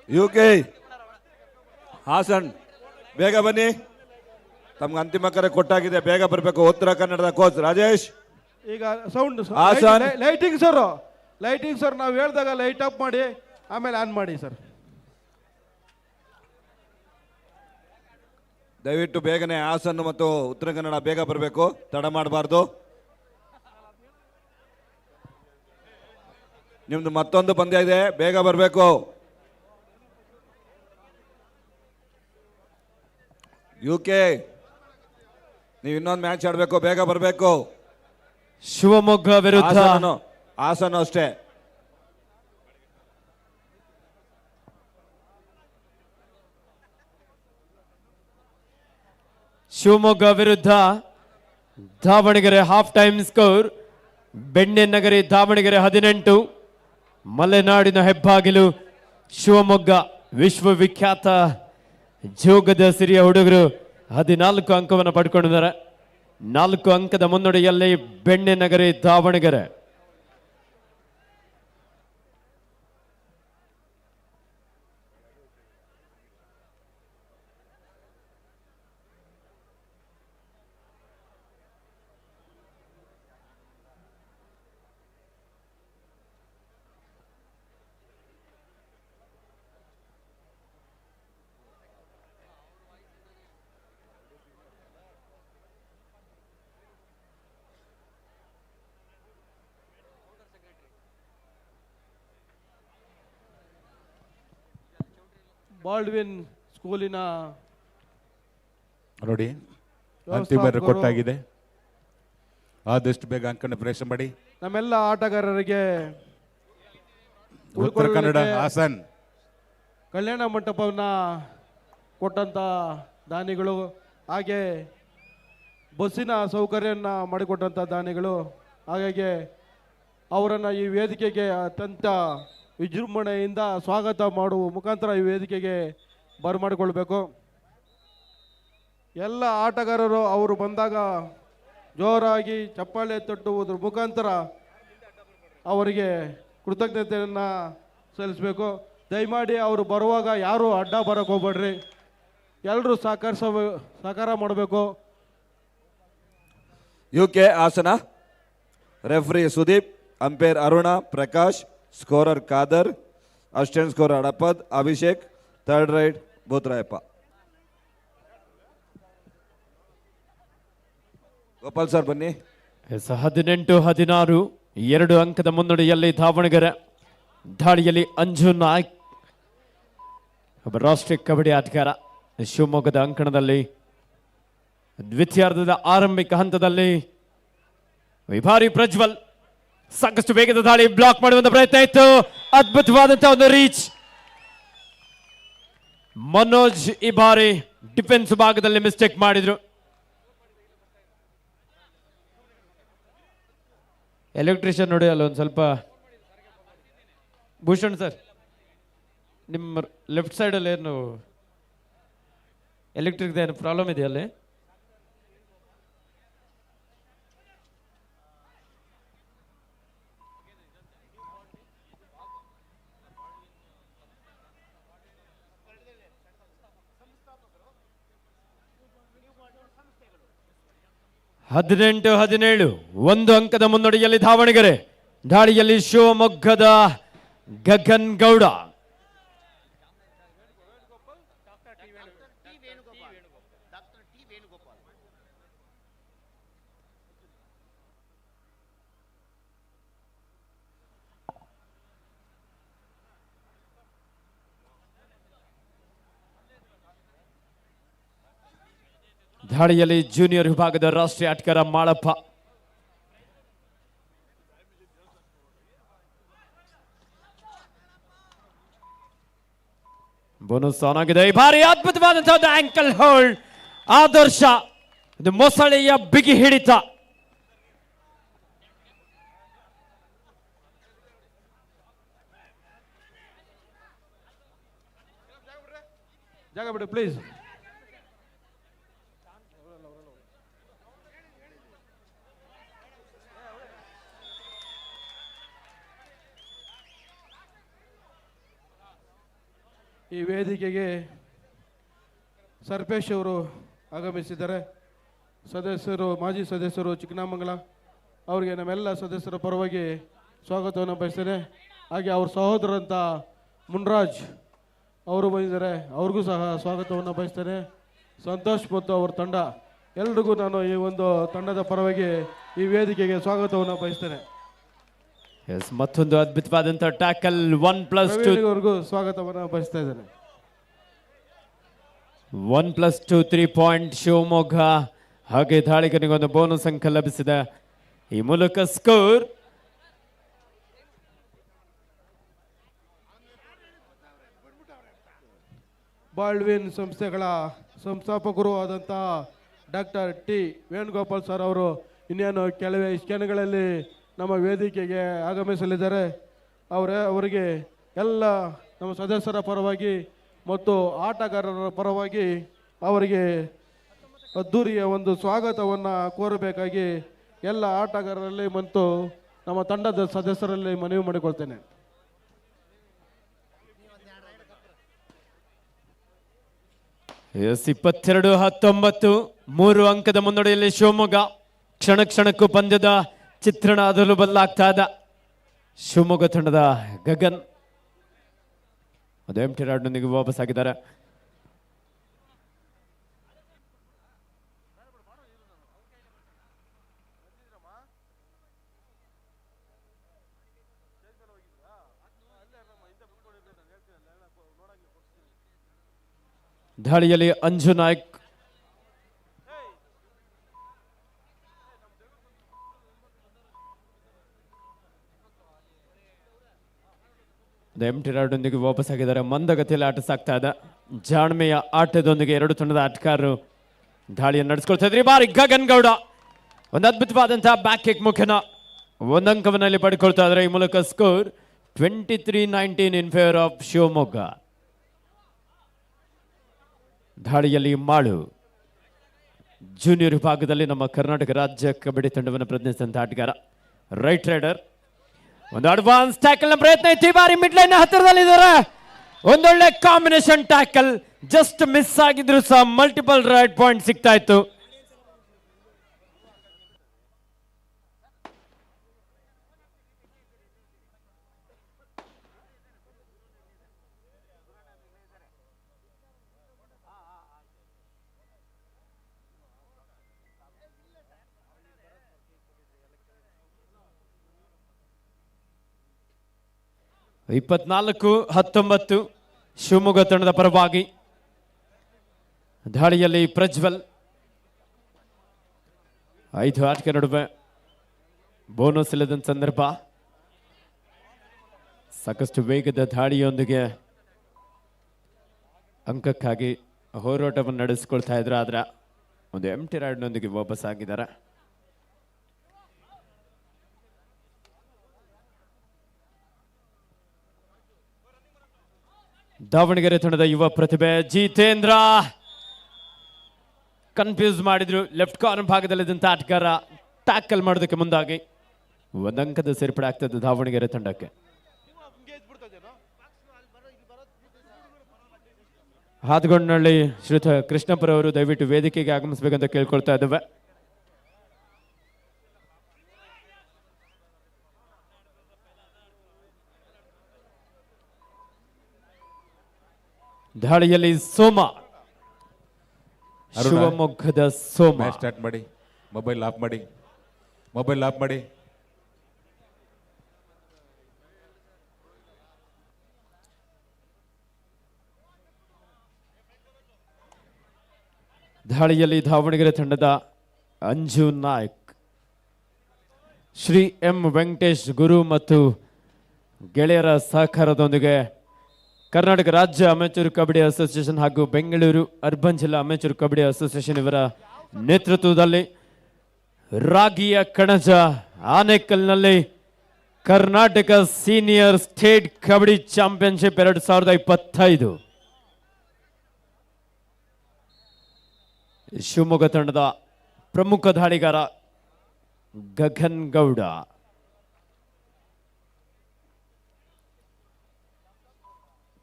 UK ಹಾಸನ್ ಬೇಗ ಬನ್ನಿ, ತಮ್ಗೆ ಅಂತಿಮ ಕರೆ ಕೊಟ್ಟಾಗಿದೆ, ಬೇಗ ಬರಬೇಕು. ಉತ್ತರ ಕನ್ನಡದ ಕೋಚ್ ರಾಜೇಶ್. ಈಗ ಸೌಂಡ್ ಹಾಸನ್. ಲೈಟಿಂಗ್ ಸರ್ ನಾವು ಹೇಳಿದಾಗ ಲೈಟ್ ಆಫ್ ಮಾಡಿ ಆಮೇಲೆ ಆನ್ ಮಾಡಿ ಸರ್. ದಯವಿಟ್ಟು ಬೇಗನೆ ಹಾಸನ್ ಮತ್ತು ಉತ್ತರ ಕನ್ನಡ ಬೇಗ ಬರಬೇಕು, ತಡ ಮಾಡಬಾರ್ದು. ನಿಮ್ದು ಮತ್ತೊಂದು ಪಂದ್ಯ ಇದೆ, ಬೇಗ ಬರಬೇಕು. UK ನೀವು ಇನ್ನೊಂದು ಮ್ಯಾಚ್ ಆಡಬೇಕು, ಬೇಗ ಬರಬೇಕು. ಶಿವಮೊಗ್ಗ ವಿರುದ್ಧ ಹಾಸನ ಅಷ್ಟೇ. ಶಿವಮೊಗ್ಗ ವಿರುದ್ಧ ದಾವಣಗೆರೆ ಹಾಫ್ ಟೈಮ್ ಸ್ಕೋರ್. ಬೆಣ್ಣೆನಗರಿ ದಾವಣಗೆರೆ 18, ಮಲೆನಾಡಿನ ಹೆಬ್ಬಾಗಿಲು ಶಿವಮೊಗ್ಗ ವಿಶ್ವವಿಖ್ಯಾತ ಜೋಗದ ಸಿರಿಯ ಹುಡುಗರು 14 ಅಂಕವನ್ನು ಪಡ್ಕೊಂಡಿದ್ದಾರೆ. 4 ಅಂಕದ ಮುನ್ನಡೆಯಲ್ಲಿ ಬೆಣ್ಣೆನಗರಿ ದಾವಣಗೆರೆ. ಬಾಲ್ಡ್ವಿನ್ ಸ್ಕೂಲಿನ ನೋಡಿ ಅಂತಿಮ ರೆಕಾರ್ಡ್ ಆಗಿದೆ. ಆದಷ್ಟು ಬೇಗ ಅಂಕಣ ಪ್ರವೇಶ ಮಾಡಿ. ನಮ್ಮೆಲ್ಲ ಆಟಗಾರರಿಗೆ ಉತ್ತರ ಕನ್ನಡ ಹಾಸನ್ ಕಲ್ಯಾಣ ಮಂಟಪವನ್ನ ಕೊಟ್ಟಂತ ದಾನಿಗಳು, ಹಾಗೆ ಬಸ್ಸಿನ ಸೌಕರ್ಯವನ್ನು ಮಾಡಿಕೊಟ್ಟಂಥ ದಾನಿಗಳು, ಹಾಗಾಗಿ ಅವರನ್ನು ಈ ವೇದಿಕೆಗೆ ಅತ್ಯಂತ ವಿಜೃಂಭಣೆಯಿಂದ ಸ್ವಾಗತ ಮಾಡುವ ಮುಖಾಂತರ ಈ ವೇದಿಕೆಗೆ ಬರಮಾಡಿಕೊಳ್ಬೇಕು. ಎಲ್ಲ ಆಟಗಾರರು ಅವರು ಬಂದಾಗ ಜೋರಾಗಿ ಚಪ್ಪಾಳೆ ತಟ್ಟುವುದರ ಮುಖಾಂತರ ಅವರಿಗೆ ಕೃತಜ್ಞತೆಯನ್ನು ಸಲ್ಲಿಸಬೇಕು. ದಯಮಾಡಿ ಅವರು ಬರುವಾಗ ಯಾರೂ ಅಡ್ಡ ಬರೋಕ್ಕೆ ಹೋಗ್ಬೇಡ್ರಿ, ಎಲ್ಲರೂ ಸಹಕಾರ ಮಾಡಬೇಕು. UK Hassan. Referee Sudeep, umpire Aruna Prakash, scorer Khadar, assistant scorer Adapad Abhishek, third right Bhutarayappa. Gopal sir ಬನ್ನಿ. 18-16 2 ಅಂಕದ ಮುನ್ನಡೆಯಲ್ಲಿ ದಾವಣಗೆರೆ. ದಾಳಿಯಲ್ಲಿ ಅಂಜು ನಾಯ್ಕ್ ಒಬ್ಬ ರಾಷ್ಟ್ರೀಯ ಕಬಡ್ಡಿ ಆಟಗಾರ. ಶಿವಮೊಗ್ಗದ ಅಂಕಣದಲ್ಲಿ ದ್ವಿತೀಯಾರ್ಧದ ಆರಂಭಿಕ ಹಂತದಲ್ಲಿ ವಿಭಾರಿ ಪ್ರಜ್ವಲ್ ಸಾಕಷ್ಟು ವೇಗದ ದಾಳಿ ಬ್ಲಾಕ್ ಮಾಡುವಂತ ಪ್ರಯತ್ನ ಇತ್ತು. ಅದ್ಭುತವಾದಂತಹ ಒಂದು ರೀಚ್. ಮನೋಜ್ ಈ ಬಾರಿ ಡಿಫೆನ್ಸ್ ಭಾಗದಲ್ಲಿ ಮಿಸ್ಟೇಕ್ ಮಾಡಿದ್ರು. ಎಲೆಕ್ಟ್ರಿಷಿಯನ್ ನೋಡಿ ಅಲ್ಲ ಒಂದು ಸ್ವಲ್ಪ. ಭೂಷಣ್ ಸರ್, ನಿಮ್ಮ ಲೆಫ್ಟ್ ಸೈಡಲ್ಲಿ ಏನು ಎಲೆಕ್ಟ್ರಿಕ್ ಏನು ಪ್ರಾಬ್ಲಮ್ ಇದೆಯಲ್ಲಿ? ಹದಿನೆಂಟು 17 ಒಂದು ಅಂಕದ ಮುನ್ನಡೆಯಲ್ಲಿ ದಾವಣಗೆರೆ. ದಾಳಿಯಲ್ಲಿ ಶಿವಮೊಗ್ಗದ ಗಗನ್ ಗೌಡ. ದಾಳಿಯಲ್ಲಿ ಜೂನಿಯರ್ ವಿಭಾಗದ ರಾಷ್ಟ್ರೀಯ ಆಟಗಾರ ಮಾಳಪ್ಪ. ಬೋನಸ್ ಆನ್ ಆಗಿದೆ. ಈ ಬಾರಿ ಅದ್ಭುತವಾದಂತಹ ಆಂಕಲ್ ಹೋಲ್ಡ್. ಆದರ್ಶ ಇದು ಮೊಸಳೆಯ ಬಿಗಿ ಹಿಡಿತ. ಜಾಗ ಬಿಡು ಪ್ಲೀಸ್. ಈ ವೇದಿಕೆಗೆ ಸರ್ಪೇಶ್ ಅವರು ಆಗಮಿಸಿದ್ದಾರೆ. ಸದಸ್ಯರು, ಮಾಜಿ ಸದಸ್ಯರು ಚಿಕ್ಕನಾಮಂಗಲ ಅವರಿಗೆ ನಮ್ಮೆಲ್ಲ ಸದಸ್ಯರ ಪರವಾಗಿ ಸ್ವಾಗತವನ್ನು ಬಯಸ್ತೇನೆ. ಹಾಗೆ ಅವ್ರ ಸಹೋದರಂತ ಮುನ್ರಾಜ್ ಅವರು ಬಂದಿದ್ದಾರೆ, ಅವ್ರಿಗೂ ಸಹ ಸ್ವಾಗತವನ್ನು ಬಯಸ್ತೇನೆ. ಸಂತೋಷ್ ಮತ್ತು ಅವ್ರ ತಂಡ ಎಲ್ರಿಗೂ ನಾನು ಈ ಒಂದು ತಂಡದ ಪರವಾಗಿ ಈ ವೇದಿಕೆಗೆ ಸ್ವಾಗತವನ್ನು ಬಯಸ್ತೇನೆ. ಮತ್ತೊಂದು ಅದ್ಭುತವಾದಂತಹ ಟ್ಯಾಕಲ್. 1+2 ಸ್ವಾಗತವನ್ನು ಬಯಸ್ತಾ ಇದ್ದೇನೆ. 1+2 3 ಪಾಯಿಂಟ್ ಶಿವಮೊಗ್ಗ. ಹಾಗೆ ದಾಳಿಗನಿಗೊಂದು ಬೋನಸ್ ಅಂಕ ಲಭಿಸಿದೆ. ಈ ಮೂಲಕ ಸ್ಕೋರ್ ಬಾಲ್ಡ್ವಿನ್ ಸಂಸ್ಥೆಗಳ ಸಂಸ್ಥಾಪಕರು ಆದಂತಹ ಡಾಕ್ಟರ್ ಟಿ ವೇಣುಗೋಪಾಲ್ ಸರ್ ಅವರು ಇನ್ನೇನು ಕೆಲವೇ ಕ್ಷಣಗಳಲ್ಲಿ ನಮ್ಮ ವೇದಿಕೆಗೆ ಆಗಮಿಸಲಿದ್ದಾರೆ. ಅವರಿಗೆ ಎಲ್ಲ ನಮ್ಮ ಸದಸ್ಯರ ಪರವಾಗಿ ಮತ್ತು ಆಟಗಾರರ ಪರವಾಗಿ ಅವರಿಗೆ ಅದ್ದೂರಿಯ ಒಂದು ಸ್ವಾಗತವನ್ನು ಕೋರಬೇಕಾಗಿ ಎಲ್ಲ ಆಟಗಾರರಲ್ಲಿ ಮತ್ತು ನಮ್ಮ ತಂಡದ ಸದಸ್ಯರಲ್ಲಿ ಮನವಿ ಮಾಡಿಕೊಳ್ತೇನೆ. ಎಸ್ 22-19 3 ಅಂಕದ ಮುನ್ನಡೆಯಲ್ಲಿ ಶಿವಮೊಗ್ಗ. ಕ್ಷಣ ಕ್ಷಣಕ್ಕೂ ಪಂದ್ಯದ ಚಿತ್ರಣ ಅದಲು ಬದಲಾಗ್ತಾ ಇದ್ದ ಶಿವಮೊಗ್ಗ ತಂಡದ ಗಗನ್ ಅದು ಎಂಟಿ ರಾಡ್ನೊಂದಿಗೆ ವಾಪಸ್ ಆಗಿದ್ದಾರೆ. ದಾಳಿಯಲ್ಲಿ ಅಂಜು ನಾಯ್ಕ್. ಎಂಟಿ ರಾಡ್ನೊಂದಿಗೆ ವಾಪಸ್ ಆಗಿದ್ದಾರೆ. ಮಂದಗತಿಯಲ್ಲಿ ಆಟ ಸಾಗ್ತಾ ಇದೆ. ಜಾಣ್ಮೆಯ ಆಟದೊಂದಿಗೆ ಎರಡು ತಂಡದ ಆಟಗಾರರು ದಾಳಿಯನ್ನು ನಡೆಸ್ಕೊಳ್ತಾ ಇದ್ರು. ಈ ಬಾರಿ ಗಗನ್ ಗೌಡ ಒಂದು ಅದ್ಭುತವಾದಂತಹ ಬ್ಯಾಕ್ ಕಿಕ್ ಮುಖೇನ ಒಂದು ಅಂಕವನ್ನಲ್ಲಿ ಪಡ್ಕೊಳ್ತಾ ಇದ್ದಾರೆ. ಈ ಮೂಲಕ score 23-19 in favour of Shivamogga. ದಾಳಿಯಲ್ಲಿ ಮಾಳು ಜೂನಿಯರ್ ವಿಭಾಗದಲ್ಲಿ ನಮ್ಮ ಕರ್ನಾಟಕ ರಾಜ್ಯ ಕಬಡ್ಡಿ ತಂಡವನ್ನು ಪ್ರತಿನಿಧಿಸಿದಂತಹ ಆಟಗಾರ. Right raider. ಒಂದು ಅಡ್ವಾನ್ಸ್ ಟ್ಯಾಕಲ್ ನ ಪ್ರಯತ್ನ ಇತ್ತು. ಈ ಬಾರಿ ಮಿಡ್ ಲೈನ್ ಹತ್ತಿರದಲ್ಲಿದ್ದಾರೆ. ಒಂದೊಳ್ಳೆ ಕಾಂಬಿನೇಷನ್ ಟ್ಯಾಕಲ್. ಜಸ್ಟ್ ಮಿಸ್ ಆಗಿದ್ರು ಸಹ ಮಲ್ಟಿಪಲ್ ರೈಟ್ ಪಾಯಿಂಟ್ ಸಿಗ್ತಾ ಇತ್ತು. ಇಪ್ಪತ್ನಾಲ್ಕು 19 ಶಿವಮೊಗ್ಗ ತಂಡದ ಪರವಾಗಿ. ದಾಳಿಯಲ್ಲಿ ಪ್ರಜ್ವಲ್. 5 ಆಟಗಾರ ನಡುವೆ ಬೋನಸ್ ಇಲ್ಲದ ಸಂದರ್ಭ. ಸಾಕಷ್ಟು ವೇಗದ ದಾಳಿಯೊಂದಿಗೆ ಅಂಕಕ್ಕಾಗಿ ಹೋರಾಟವನ್ನು ನಡೆಸಿಕೊಳ್ತಾ ಇದ್ರು. ಆದ್ರೆ ಒಂದು ಎಂಟಿ ರಾಡ್ನೊಂದಿಗೆ ವಾಪಸ್ ಆಗಿದ್ದಾರೆ. ದಾವಣಗೆರೆ ತಂಡದ ಯುವ ಪ್ರತಿಭೆ ಜಿತೇಂದ್ರ ಕನ್ಫ್ಯೂಸ್ ಮಾಡಿದ್ರು. ಲೆಫ್ಟ್ ಕಾರ್ನರ್ ಭಾಗದಲ್ಲಿದ್ದಂಥ ಆಟಗಾರ ಟ್ಯಾಕಲ್ ಮಾಡೋದಕ್ಕೆ ಮುಂದಾಗಿ ಒಂದು ಅಂಕದ ಸೇರ್ಪಡೆ ಆಗ್ತದೆ ದಾವಣಗೆರೆ ತಂಡಕ್ಕೆ. ಹಾದಗೊಂಡನಹಳ್ಳಿ ಶ್ರೀಯುತ ಕೃಷ್ಣಪ್ಪರವರು ದಯವಿಟ್ಟು ವೇದಿಕೆಗೆ ಆಗಮಿಸಬೇಕಂತ ಕೇಳ್ಕೊಳ್ತಾ ಇದ್ದೇವೆ. ದಾಳಿಯಲ್ಲಿ ಸೋಮ, ಶಿವಮೊಗ್ಗದ ಸೋಮ. ಮ್ಯಾಚ್ ಸ್ಟಾರ್ಟ್ ಮಾಡಿ. ಮೊಬೈಲ್ ಆಫ್ ಮಾಡಿ. ಮೊಬೈಲ್ ಆಫ್ ಮಾಡಿ. ದಾಳಿಯಲ್ಲಿ ದಾವಣಗೆರೆ ತಂಡದ ಅಂಜು ನಾಯ್ಕ್, ಶ್ರೀ ಎಂ ವೆಂಕಟೇಶ್ ಗುರು ಮತ್ತು ಗೆಳೆಯರ ಸಹಕಾರದೊಂದಿಗೆ ಕರ್ನಾಟಕ ರಾಜ್ಯ ಅಮೆಚೂರ್ ಕಬಡ್ಡಿ ಅಸೋಸಿಯೇಷನ್ ಹಾಗೂ ಬೆಂಗಳೂರು ಅರ್ಬನ್ ಜಿಲ್ಲಾ ಅಮೆಚೂರ್ ಕಬಡ್ಡಿ ಅಸೋಸಿಯೇಷನ್ ಇವರ ನೇತೃತ್ವದಲ್ಲಿ ರಾಗಿಯ ಕಣಜ ಆನೇಕಲ್ನಲ್ಲಿ Karnataka senior state kabaddi championship 2025 Shivamogga ತಂಡದ ಪ್ರಮುಖ ದಾಳಿಗಾರ ಗಗನ್ ಗೌಡ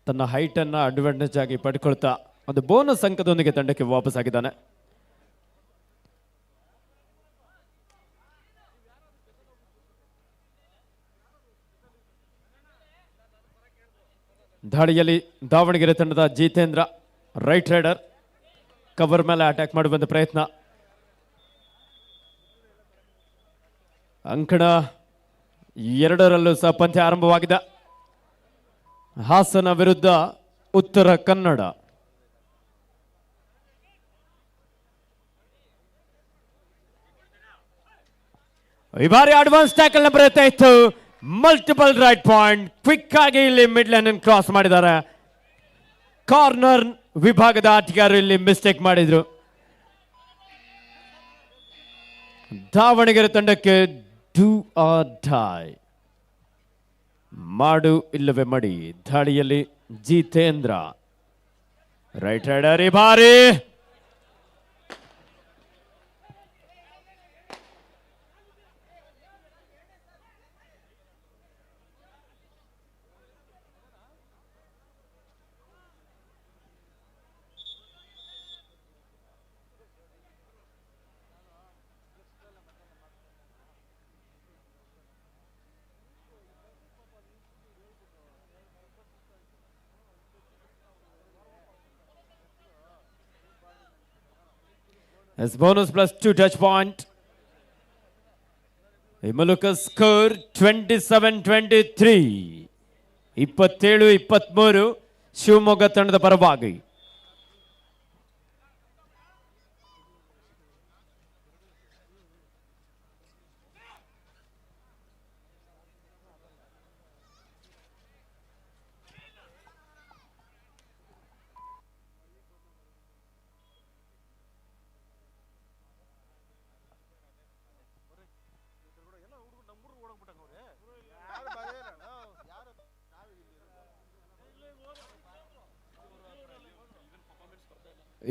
ತನ್ನ ಹೈಟ್ ಅನ್ನ ಅಡ್ವಾಂಟೇಜ್ ಆಗಿ ಪಡ್ಕೊಳ್ತಾ ಒಂದು ಬೋನಸ್ ಅಂಕದೊಂದಿಗೆ ತಂಡಕ್ಕೆ ವಾಪಸ್ ಆಗಿದ್ದಾನೆ. ದಾಳಿಯಲ್ಲಿ ದಾವಣಗೆರೆ ತಂಡದ ಜಿತೇಂದ್ರ ರೈಟ್ ರೈಡರ್ ಕವರ್ ಮೇಲೆ ಅಟ್ಯಾಕ್ ಮಾಡುವಂತ ಪ್ರಯತ್ನ. ಅಂಕಣ 2ರಲ್ಲೂ ಸಹ ಪಂದ್ಯ ಆರಂಭವಾಗಿದೆ. ಹಾಸನ ವಿರುದ್ಧ ಉತ್ತರ ಕನ್ನಡ. ಈ ಬಾರಿ ಅಡ್ವಾನ್ಸ್ ಟ್ಯಾಕಲ್ ನ ಪ್ರಯತ್ನ ಇತ್ತು. Multiple right point. ಕ್ವಿಕ್ ಆಗಿ ಇಲ್ಲಿ ಮಿಡ್ ಲೈನ್ ಅನ್ನು ಕ್ರಾಸ್ ಮಾಡಿದ್ದಾರೆ. ಕಾರ್ನರ್ ವಿಭಾಗದ ಆಟಗಾರರು ಇಲ್ಲಿ ಮಿಸ್ಟೇಕ್ ಮಾಡಿದ್ರು. ದಾವಣಗೆರೆ ತಂಡಕ್ಕೆ ಡೂ ಆರ್ ಡೈ, ಮಾಡು ಇಲ್ಲವೇ ಮಡಿ. ದಾಳಿಯಲ್ಲಿ ಜಿತೇಂದ್ರ ರೈಟ್ ರೈಡರ್. ಈ ಬಾರಿ as bonus plus 2 touch point. ಈ ಮೂಲಕ ಸ್ಕೋರ್ 27-23, 27-23 ಶಿವಮೊಗ್ಗ ತಂಡದ ಪರವಾಗಿ.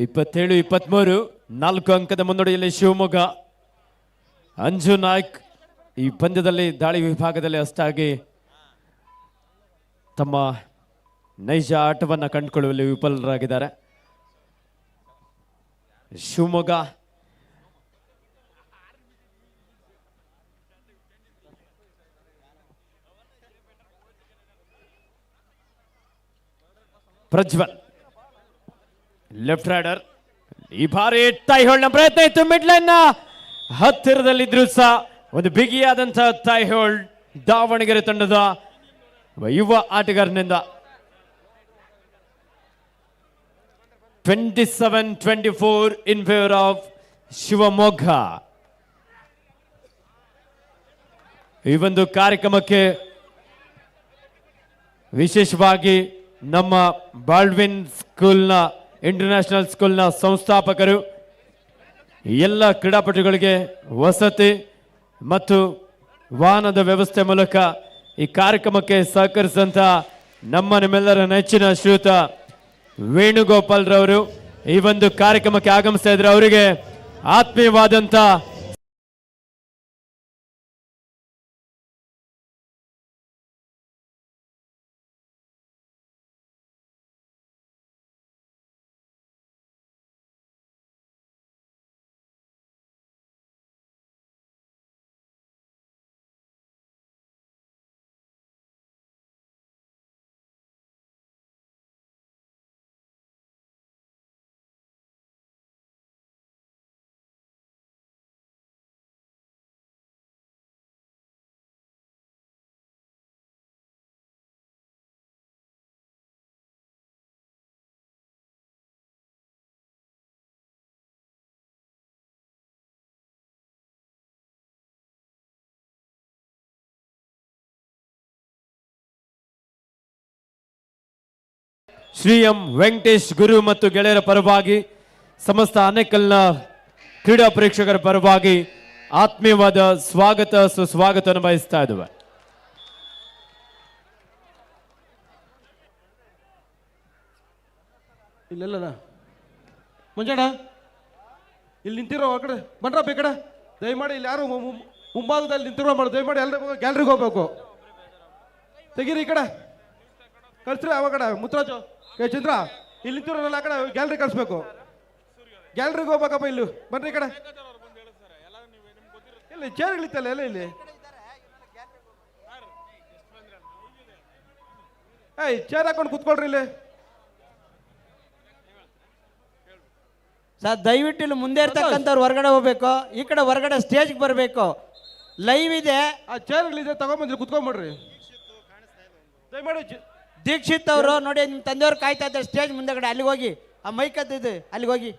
ಇಪ್ಪತ್ತೇಳು 23, 4 ಅಂಕದ ಮುನ್ನಡೆಯಲ್ಲಿ ಶಿವಮೊಗ್ಗ. ಅಂಜು ನಾಯ್ಕ್ ಈ ಪಂದ್ಯದಲ್ಲಿ ದಾಳಿ ವಿಭಾಗದಲ್ಲಿ ಅಷ್ಟಾಗಿ ತಮ್ಮ ನೈಜ ಆಟವನ್ನು ಕಂಡುಕೊಳ್ಳುವಲ್ಲಿ ವಿಫಲರಾಗಿದ್ದಾರೆ. Shivamogga Prajwal left raider. ಈ ಬಾರಿ ಟೈ ಹೋಲ್ಡ್ ನ ಪ್ರಯತ್ನ ಇತ್ತು. ಮಿಡ್ ಲೈನ್ ನ ಹತ್ತಿರದಲ್ಲಿದ್ರು ಸಹ ಒಂದು ಬಿಗಿಯಾದಂತಹ ಟೈ ಹೋಲ್ಡ್ ದಾವಣಗೆರೆ ತಂಡದ ಯುವ ಆಟಗಾರನಿಂದ. 27-24 in favor of ಶಿವಮೊಗ್ಗ. ಈ ಒಂದು ಕಾರ್ಯಕ್ರಮಕ್ಕೆ ವಿಶೇಷವಾಗಿ ನಮ್ಮ ಬಾಲ್ಡ್ವಿನ್ ಸ್ಕೂಲ್ನ ಇಂಟರ್ನ್ಯಾಷನಲ್ ಸ್ಕೂಲ್ನ ಸಂಸ್ಥಾಪಕರು, ಎಲ್ಲ ಕ್ರೀಡಾಪಟುಗಳಿಗೆ ವಸತಿ ಮತ್ತು ವಾಹನದ ವ್ಯವಸ್ಥೆ ಮೂಲಕ ಈ ಕಾರ್ಯಕ್ರಮಕ್ಕೆ ಸಹಕರಿಸಿದಂಥ ನಿಮ್ಮೆಲ್ಲರ ನೆಚ್ಚಿನ ಶ್ರೀಯುತ ವೇಣುಗೋಪಾಲ್ ರವರು ಈ ಒಂದು ಕಾರ್ಯಕ್ರಮಕ್ಕೆ ಆಗಮಿಸ್ತಾ ಇದ್ದಾರೆ. ಅವರಿಗೆ ಆತ್ಮೀಯವಾದಂಥ ಶ್ರೀ ಎಂ ವೆಂಕಟೇಶ್ ಗುರು ಮತ್ತು ಗೆಳೆಯರ ಪರವಾಗಿ ಸಮಸ್ತ ಆನೇಕಲ್ನ ಕ್ರೀಡಾ ಪ್ರೇಕ್ಷಕರ ಪರವಾಗಿ ಆತ್ಮೀಯವಾದ ಸ್ವಾಗತ ಸುಸ್ವಾಗತವನ್ನು ಬಯಸ್ತಾ ಇದ್ದೇವೆ. ಇಲ್ಲೆಲ್ಲ ಮುಂಜಾನ ಇಲ್ಲಿ ನಿಂತಿರೋ ಆ ಕಡೆ ಬನ್ರಪ್ಪ ಈ ಕಡೆ. ದಯಮಾಡಿ ಇಲ್ಲಿ ಯಾರು ಮುಂಭಾಗದಲ್ಲಿ ನಿಂತಿರೋ ಮಾಡಿ ದಯಮಾಡಿ ಎಲ್ಲರೂ ಗ್ಯಾಲರಿಗೆ ಹೋಗ್ಬೇಕು. ತೆಗೀರಿ ಈ ಕಡೆ ಕಳಿಸ್ರಿ. ಅವ ಕಡೆ ಮುತ್ತರಾಜು ಚಂದ್ರ ಇಲ್ಲಿ ನಿಂತಿರೋಲ್ಲ ಆ ಕಡೆ ಗ್ಯಾಲರಿ ಕಳಿಸ್ಬೇಕು. ಗ್ಯಾಲರಿಗೆ ಹೋಗ್ಬೇಕಪ್ಪ. ಇಲ್ಲಿ ಬನ್ರಿ ಈ ಕಡೆ. ಇಲ್ಲಿ ಚೇರ್ ಇಳಿತಲ್ಲ ಎಲ್ಲ ಇಲ್ಲಿ. ಏಯ್ ಚೇರ್ ಹಾಕೊಂಡು ಕುತ್ಕೊಳ್ರಿ ಇಲ್ಲಿ. ಸರ್ ದಯವಿಟ್ಟು ಇಲ್ಲಿ ಮುಂದೆ ಇರ್ತಕ್ಕಂಥವ್ರು ಹೊರಗಡೆ ಹೋಗ್ಬೇಕು. ಈ ಕಡೆ ಹೊರಗಡೆ ಸ್ಟೇಜ್ಗೆ ಬರಬೇಕು. ಲೈವ್ ಇದೆ. ಆ ಚೇರ್ಗಳಿದೆ ತಗೊಂಬಂದ್ರಿ ಕುತ್ಕೊಂಡ್ಬಿಡ್ರಿ ದಯಮಾಡಿ. ದೀಕ್ಷಿತ್ ಅವರು ನೋಡಿ ನಿಮ್ಮ ತಂದೆಯವ್ರು ಕಾಯ್ತಾ ಇದ್ದಾರೆ ಸ್ಟೇಜ್ ಮುಂದೆಗಡೆ. ಅಲ್ಲಿಗೆ ಹೋಗಿ ಆ ಮೈಕ್ ಇದೆ ಅಲ್ಲಿಗೆ ಹೋಗಿ.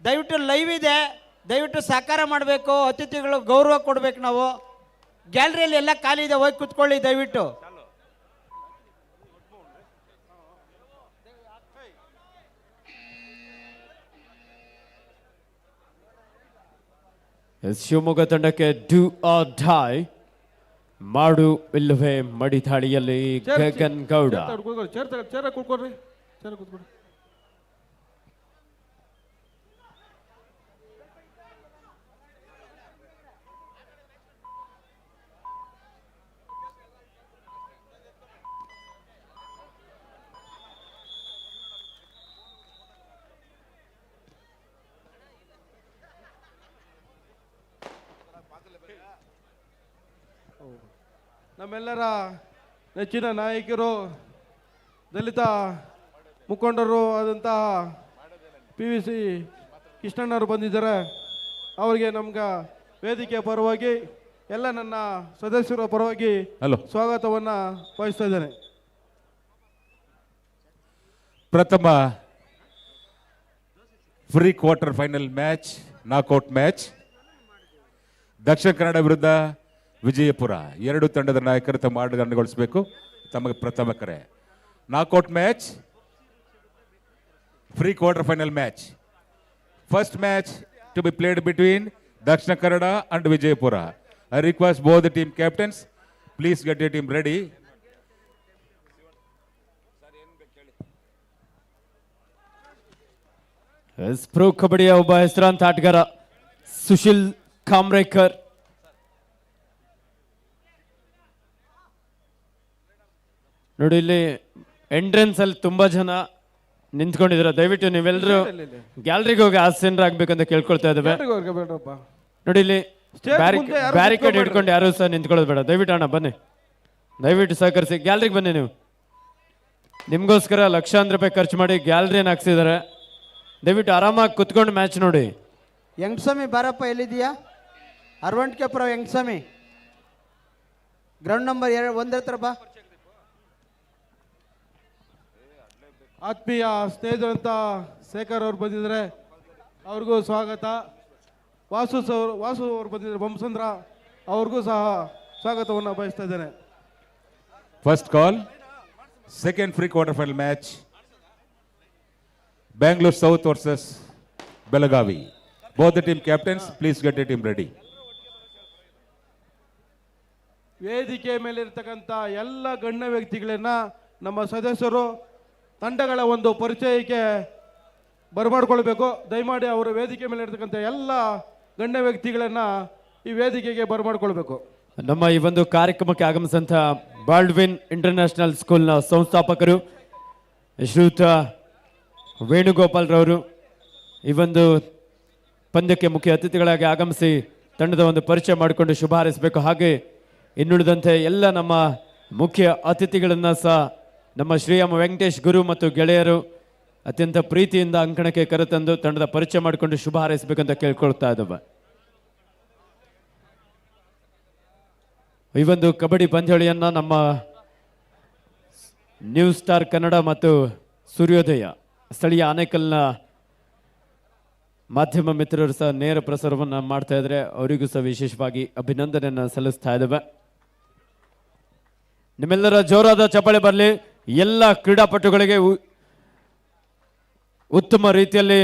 ದಯವಿಟ್ಟು ಲೈವ್ ಇದೆ, ದಯವಿಟ್ಟು ಸಹಕಾರ ಮಾಡಬೇಕು. ಅತಿಥಿಗಳು ಗೌರವ ಕೊಡ್ಬೇಕು. ನಾವು ಗ್ಯಾಲರಿಯಲ್ಲಿ ಎಲ್ಲ ಖಾಲಿ ಇದೆ, ಹೋಗಿ ಕುತ್ಕೊಳ್ಳಿ ದಯವಿಟ್ಟು. ಶಿವಮೊಗ್ಗ ತಂಡಕ್ಕೆ ಡೂ ಆರ್ ಡೈ, ಮಾಡು ಇಲ್ಲವೇ ಮಡಿದಾಳಿಯಲ್ಲಿ ಗಗನ್ ಗೌಡ. ಚೇರ್ ಕೂತ್ಕೊಳ್ರಿ. ಚೇರ್ ಕೂತ್ಕೊಳ್ರಿ. ನಮ್ಮೆಲ್ಲರ ನೆಚ್ಚಿನ ನಾಯಕರು, ದಲಿತ ಮುಖಂಡರು ಆದಂತಹ PVC ಕೃಷ್ಣಣ್ಣವರು ಬಂದಿದ್ದಾರೆ. ಅವರಿಗೆ ನಮ್ಗೆ ವೇದಿಕೆಯ ಪರವಾಗಿ ಎಲ್ಲ ನನ್ನ ಸದಸ್ಯರ ಪರವಾಗಿ ಸ್ವಾಗತವನ್ನು ಬಯಸ್ತಾ ಇದ್ದೇನೆ. ಪ್ರಥಮ free quarter final match, knockout match, Dakshina Kannada ವಿರುದ್ಧ ವಿಜಯಪುರ. ಎರಡು ತಂಡದ ನಾಯಕರು ತಮ್ಮ ಆಟ ದಂಡಗೊಳಿಸಬೇಕು. ತಮಗೆ ಪ್ರಥಮ ಕರೆ. Knockout match, free quarter final match. First match to be played between Dakshina Kannada and Vijaypura. I request both the team captains, please get your team ready. Pro ಕಬಡ್ಡಿಯ ಒಬ್ಬ ಹೆಸರಾಂತ ಆಟಗಾರ ಸುಶೀಲ್ ಕಾಮ್ರೇಕರ್. ನೋಡಿ ಇಲ್ಲಿ ಎಂಟ್ರೆನ್ಸ್ ಅಲ್ಲಿ ತುಂಬಾ ಜನ ನಿಂತ್ಕೊಂಡಿದ್ದಾರೆ. ದಯವಿಟ್ಟು ನೀವೆಲ್ಲರೂ ಗ್ಯಾಲರಿಗೆ ಹೋಗಿ ಆಸೀನರಾಗಬೇಕಂತ ಕೇಳ್ಕೊಳ್ತಾ ಇದ್ದೇವೆ. ನೋಡಿ ಇಲ್ಲಿ ಬ್ಯಾರಿಕೇಡ್ ಹಿಡ್ಕೊಂಡು ಯಾರು ಸಹ ನಿಂತ್ಕೊಳ್ಳೋದು ಬೇಡ. ದಯವಿಟ್ಟು ಅಣ್ಣ ಬನ್ನಿ, ದಯವಿಟ್ಟು ಸಹಕರಿಸಿ. ಗ್ಯಾಲರಿಗೆ ಬನ್ನಿ. ನೀವು ನಿಮ್ಗೋಸ್ಕರ ಲಕ್ಷಾಂತರ ರೂಪಾಯಿ ಖರ್ಚು ಮಾಡಿ ಗ್ಯಾಲರಿಯನ್ನು ಹಾಕ್ಸಿದ್ದಾರೆ. ದಯವಿಟ್ಟು ಆರಾಮಾಗಿ ಕುತ್ಕೊಂಡು ಮ್ಯಾಚ್ ನೋಡಿ. ಯಂಗ್ಸ್ವಾಮಿ ಬಾರಪ್ಪ, ಎಲ್ಲಿದೆಯಾ? ಅರವಂಟಿಕೆಪುರ ಯಂಗ್ಸ್ವಾಮಿ, ಗ್ರೌಂಡ್ ನಂಬರ್ 1 ಹತ್ರ ಬಾ. ಆತ್ಮೀಯ ಸ್ನೇಹಿತರಂತ ಶೇಖರ್ ಅವ್ರು ಬಂದಿದ್ದಾರೆ, ಅವ್ರಿಗೂ ಸ್ವಾಗತ. ವಾಸು ಅವರು ಬಂದಿದ್ದಾರೆ, ಬೊಮ್ಮಸಂದ್ರ ಅವ್ರಿಗೂ ಸಹ ಸ್ವಾಗತವನ್ನು ಬಯಸ್ತಾ ಇದ್ದೇನೆ. First call second free quarter final match Bangalore South versus Belagavi. Both the team captains, please get the team ready. ವೇದಿಕೆ ಮೇಲೆ ಇರ್ತಕ್ಕಂಥ ಎಲ್ಲ ಗಣ್ಯ ವ್ಯಕ್ತಿಗಳನ್ನ ನಮ್ಮ ಸದಸ್ಯರು ತಂಡಗಳ ಒಂದು ಪರಿಚಯಕ್ಕೆ ಬರಮಾಡ್ಕೊಳ್ಬೇಕು. ದಯಮಾಡಿ ಅವರು ವೇದಿಕೆ ಮೇಲೆ ಇರ್ತಕ್ಕಂಥ ಎಲ್ಲ ಗಣ್ಯ ವ್ಯಕ್ತಿಗಳನ್ನ ಈ ವೇದಿಕೆಗೆ ಬರಮಾಡ್ಕೊಳ್ಬೇಕು. ನಮ್ಮ ಈ ಒಂದು ಕಾರ್ಯಕ್ರಮಕ್ಕೆ ಆಗಮಿಸಿದಂಥ ಬಾಲ್ಡ್ವಿನ್ ಇಂಟರ್ನ್ಯಾಷನಲ್ ಸ್ಕೂಲ್ನ ಸಂಸ್ಥಾಪಕರು ಶ್ರೀಯುತ ವೇಣುಗೋಪಾಲ್ ರವರು ಈ ಒಂದು ಪಂದ್ಯಕ್ಕೆ ಮುಖ್ಯ ಅತಿಥಿಗಳಾಗಿ ಆಗಮಿಸಿ ತಂಡದ ಒಂದು ಪರಿಚಯ ಮಾಡಿಕೊಂಡು ಶುಭ ಹಾರೈಸಬೇಕು. ಹಾಗೆ ಇನ್ನುಳಿದಂತೆ ಎಲ್ಲ ನಮ್ಮ ಮುಖ್ಯ ಅತಿಥಿಗಳನ್ನು ಸಹ ನಮ್ಮ ಶ್ರೀರಾಮ ವೆಂಕಟೇಶ್ ಗುರು ಮತ್ತು ಗೆಳೆಯರು ಅತ್ಯಂತ ಪ್ರೀತಿಯಿಂದ ಅಂಕಣಕ್ಕೆ ಕರೆತಂದು ತಂಡದ ಪರಿಚಯ ಮಾಡಿಕೊಂಡು ಶುಭ ಹಾರೈಸಬೇಕಂತ ಕೇಳ್ಕೊಳ್ತಾ ಇದ್ದಾವೆ. ಈ ಒಂದು ಕಬಡ್ಡಿ ಪಂದ್ಯಾವಳಿಯನ್ನು ನಮ್ಮ ನ್ಯೂಸ್ ಸ್ಟಾರ್ ಕನ್ನಡ ಮತ್ತು ಸೂರ್ಯೋದಯ ಸ್ಥಳೀಯ ಆನೇಕಲ್ನ ಮಾಧ್ಯಮ ಮಿತ್ರರು ಸಹ ನೇರ ಪ್ರಸಾರವನ್ನು ಮಾಡ್ತಾ ಇದ್ದಾರೆ. ಅವರಿಗೂ ಸಹ ವಿಶೇಷವಾಗಿ ಅಭಿನಂದನೆಯನ್ನು ಸಲ್ಲಿಸ್ತಾ ಇದ್ದೇವೆ. ನಿಮ್ಮೆಲ್ಲರ ಜೋರಾದ ಚಪ್ಪಾಳೆ ಬರಲಿ. ಎಲ್ಲ ಕ್ರೀಡಾಪಟುಗಳಿಗೆ ಉತ್ತಮ ರೀತಿಯಲ್ಲಿ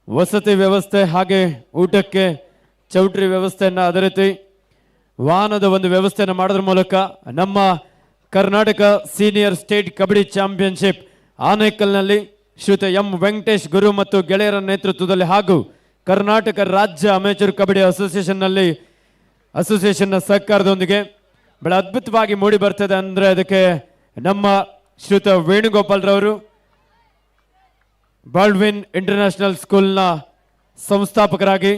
ವಸತಿ ವ್ಯವಸ್ಥೆ ಹಾಗೆ ಊಟಕ್ಕೆ ಚೌಟ್ರಿ ವ್ಯವಸ್ಥೆಯನ್ನು ಅದೇ ರೀತಿ ವಾಹನದ ಒಂದು ವ್ಯವಸ್ಥೆಯನ್ನು ಮಾಡೋದ್ರ ಮೂಲಕ ನಮ್ಮ Karnataka senior state kabaddi championship ಆನೇಕಲ್ನಲ್ಲಿ ಶ್ರೀಯುತ ಎಂ ವೆಂಕಟೇಶ್ ಗುರು ಮತ್ತು ಗೆಳೆಯರ ನೇತೃತ್ವದಲ್ಲಿ ಹಾಗೂ ಕರ್ನಾಟಕ ರಾಜ್ಯ ಅಮೇಚೂರ್ ಕಬಡ್ಡಿ ಅಸೋಸಿಯೇಷನ್ನ ಸಹಕಾರದೊಂದಿಗೆ ಬಹಳ ಅದ್ಭುತವಾಗಿ ಮೂಡಿ ಬರ್ತದೆ. ಅಂದರೆ ಅದಕ್ಕೆ ನಮ್ಮ ಶ್ರೀಯುತ ವೇಣುಗೋಪಾಲ್ ರವರು ಬಾಲ್ಡ್ವಿನ್ ಇಂಟರ್ನ್ಯಾಷನಲ್ ಸ್ಕೂಲ್ನ ಸಂಸ್ಥಾಪಕರಾಗಿ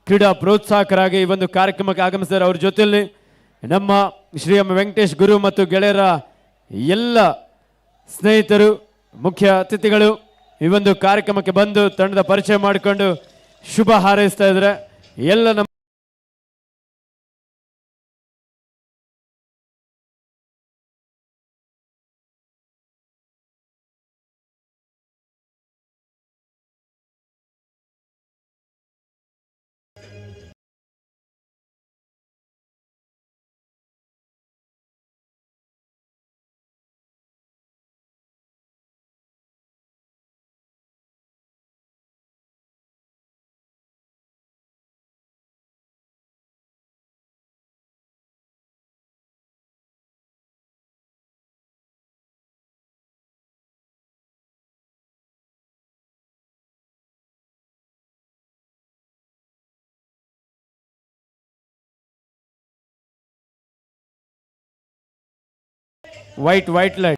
ಕ್ರೀಡಾ ಪ್ರೋತ್ಸಾಹಕರಾಗಿ ಈ ಒಂದು ಕಾರ್ಯಕ್ರಮಕ್ಕೆ ಆಗಮಿಸಿದ್ದಾರೆ. ಅವ್ರ ಜೊತೆಯಲ್ಲಿ ನಮ್ಮ ಶ್ರೀ ಎಂ ವೆಂಕಟೇಶ್ ಗುರು ಮತ್ತು ಗೆಳೆಯರ ಎಲ್ಲ ಸ್ನೇಹಿತರು ಮುಖ್ಯ ಅತಿಥಿಗಳು ಈ ಒಂದು ಕಾರ್ಯಕ್ರಮಕ್ಕೆ ಬಂದು ತಂಡದ ಪರಿಚಯ ಮಾಡಿಕೊಂಡು ಶುಭ ಹಾರೈಸ್ತಾ ಇದ್ದಾರೆ. ಎಲ್ಲ ನಮ್ಮ white light.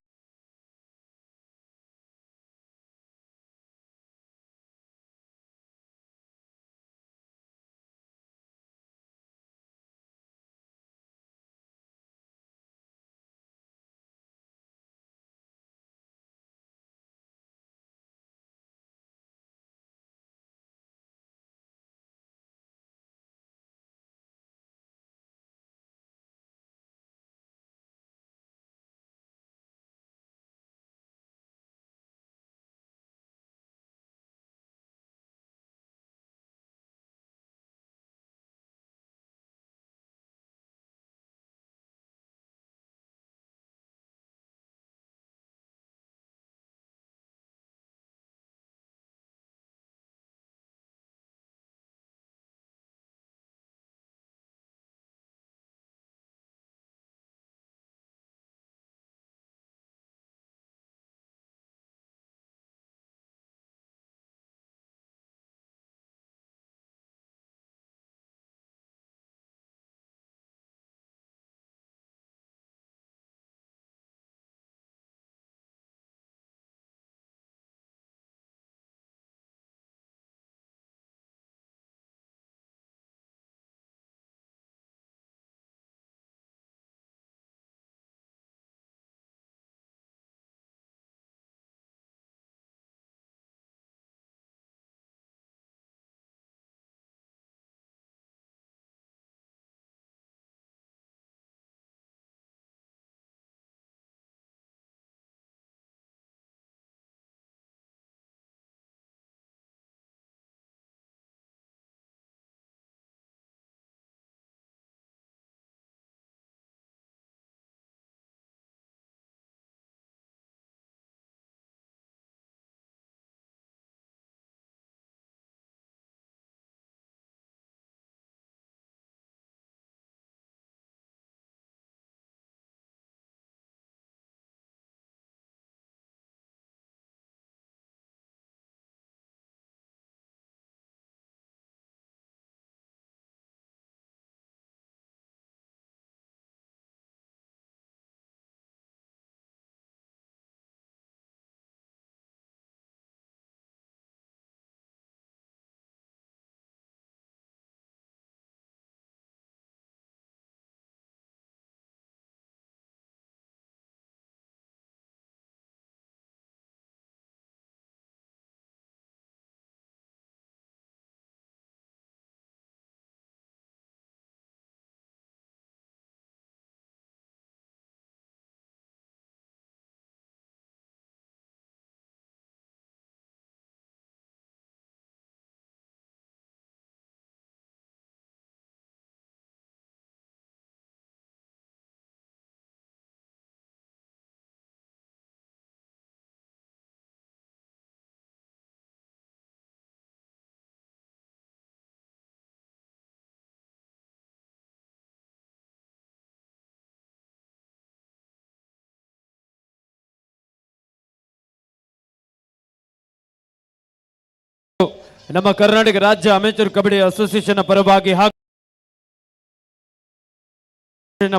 ನಮ್ಮ ಕರ್ನಾಟಕ ರಾಜ್ಯ ಅಮೇಚೂರ್ ಕಬಡ್ಡಿ ಅಸೋಸಿಯೇಷನ್ ಪರವಾಗಿ ಹಾಗೂ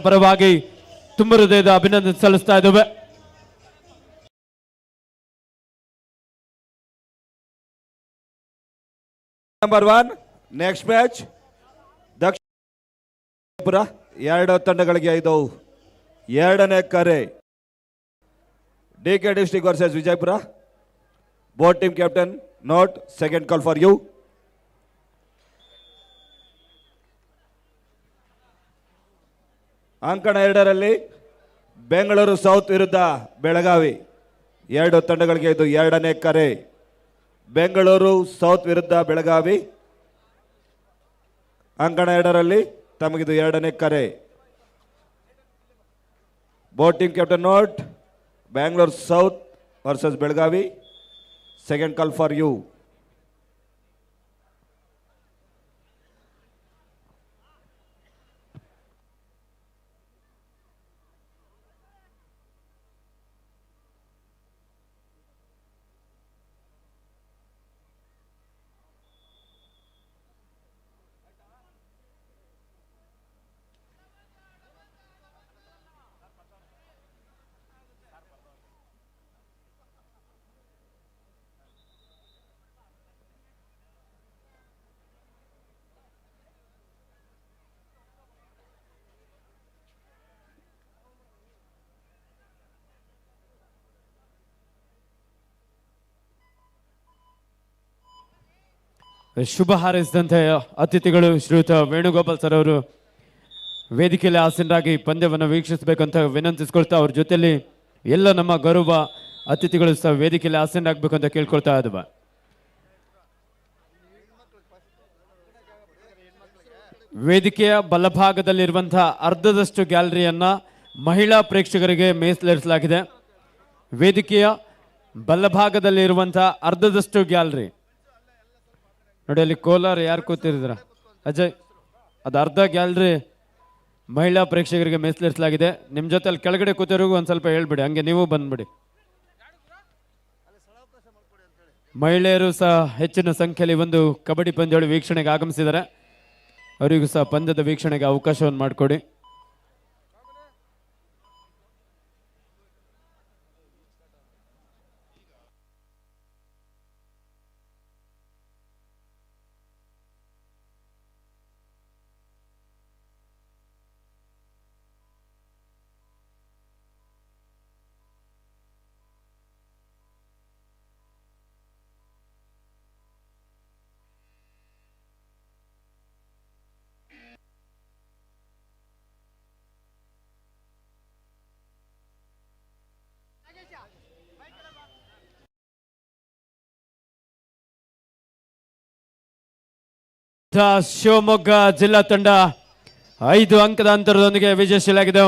ಪರವಾಗಿ ತುಂಬ ಹೃದಯದ ಅಭಿನಂದನೆ ಸಲ್ಲಿಸ್ತಾ ಇದ್ದೇವೆ. ನಂಬರ್ 1 ನೆಕ್ಸ್ಟ್ ಮ್ಯಾಚ್ ದಕ್ಷಿಣ 2 ತಂಡಗಳಿಗೆ 5 ಎರಡನೇ ಕರೆ DK district versus Vijayapura. Both team captain note second call for you. ಅಂಕಣ 2ರಲ್ಲಿ ಬೆಂಗಳೂರು ಸೌತ್ ವಿರುದ್ಧ ಬೆಳಗಾವಿ. 2 ತಂಡಗಳಿಗೆ ಇದು ಎರಡನೇ ಕರೆ. ಬೆಂಗಳೂರು ಸೌತ್ ವಿರುದ್ಧ ಬೆಳಗಾವಿ. ಅಂಕಣ 2ರಲ್ಲಿ ತಮಗಿದು ಎರಡನೇ ಕರೆ. Boat team captain note Bangalore south versus Belagavi. Second call for you. ಶುಭ ಹಾರೈಸಿದಂತೆ ಅತಿಥಿಗಳು ಶ್ರೀಯುತ ವೇಣುಗೋಪಾಲ್ ಸರ್ ಅವರು ವೇದಿಕೆಯಲ್ಲಿ ಆಸೀನರಾಗಿ ಪಂದ್ಯವನ್ನು ವೀಕ್ಷಿಸಬೇಕಂತ ವಿನಂತಿಸ್ಕೊಳ್ತಾ ಅವ್ರ ಜೊತೆಯಲ್ಲಿ ಎಲ್ಲ ನಮ್ಮ ಗೌರವ ಅತಿಥಿಗಳು ಸಹ ವೇದಿಕೆಯಲ್ಲಿ ಆಸೀನರಾಗಬೇಕು ಅಂತ ಕೇಳ್ಕೊಳ್ತಾ ಇದ್ದಾವೆ. ವೇದಿಕೆಯ ಬಲಭಾಗದಲ್ಲಿರುವಂತಹ ಅರ್ಧದಷ್ಟು ಗ್ಯಾಲರಿಯನ್ನ ಮಹಿಳಾ ಪ್ರೇಕ್ಷಕರಿಗೆ ಮೀಸಲಿರಿಸಲಾಗಿದೆ. ವೇದಿಕೆಯ ಬಲಭಾಗದಲ್ಲಿರುವಂತಹ ಅರ್ಧದಷ್ಟು ಗ್ಯಾಲರಿ ನೋಡಿ, ಅಲ್ಲಿ ಕೋಲಾರ ಯಾರು ಕೂತಿರಿದ್ರ ಅಜಯ್, ಅದು ಅರ್ಧ ಗ್ಯಾಲರಿ ಮಹಿಳಾ ಪ್ರೇಕ್ಷಕರಿಗೆ ಮೀಸಲಿರಿಸಲಾಗಿದೆ. ನಿಮ್ಮ ಜೊತೆ ಅಲ್ಲಿ ಕೆಳಗಡೆ ಕೂತಿರೋರ್ಗು ಒಂದು ಸ್ವಲ್ಪ ಹೇಳ್ಬಿಡಿ, ಹಂಗೆ ನೀವು ಬಂದ್ಬಿಡಿ. ಮಹಿಳೆಯರು ಸಹ ಹೆಚ್ಚಿನ ಸಂಖ್ಯೆಯಲ್ಲಿ ಒಂದು ಕಬಡ್ಡಿ ಪಂದ್ಯಗಳು ವೀಕ್ಷಣೆಗೆ ಆಗಮಿಸಿದ್ದಾರೆ. ಅವರಿಗೂ ಸಹ ಪಂದ್ಯದ ವೀಕ್ಷಣೆಗೆ ಅವಕಾಶವನ್ನು ಮಾಡಿಕೊಡಿ. ಶಿವಮೊಗ್ಗ ಜಿಲ್ಲಾ ತಂಡ 5 ಅಂಕದ ಅಂತರದೊಂದಿಗೆ ವಿಜಯಶೀಲಾಗಿದೆ.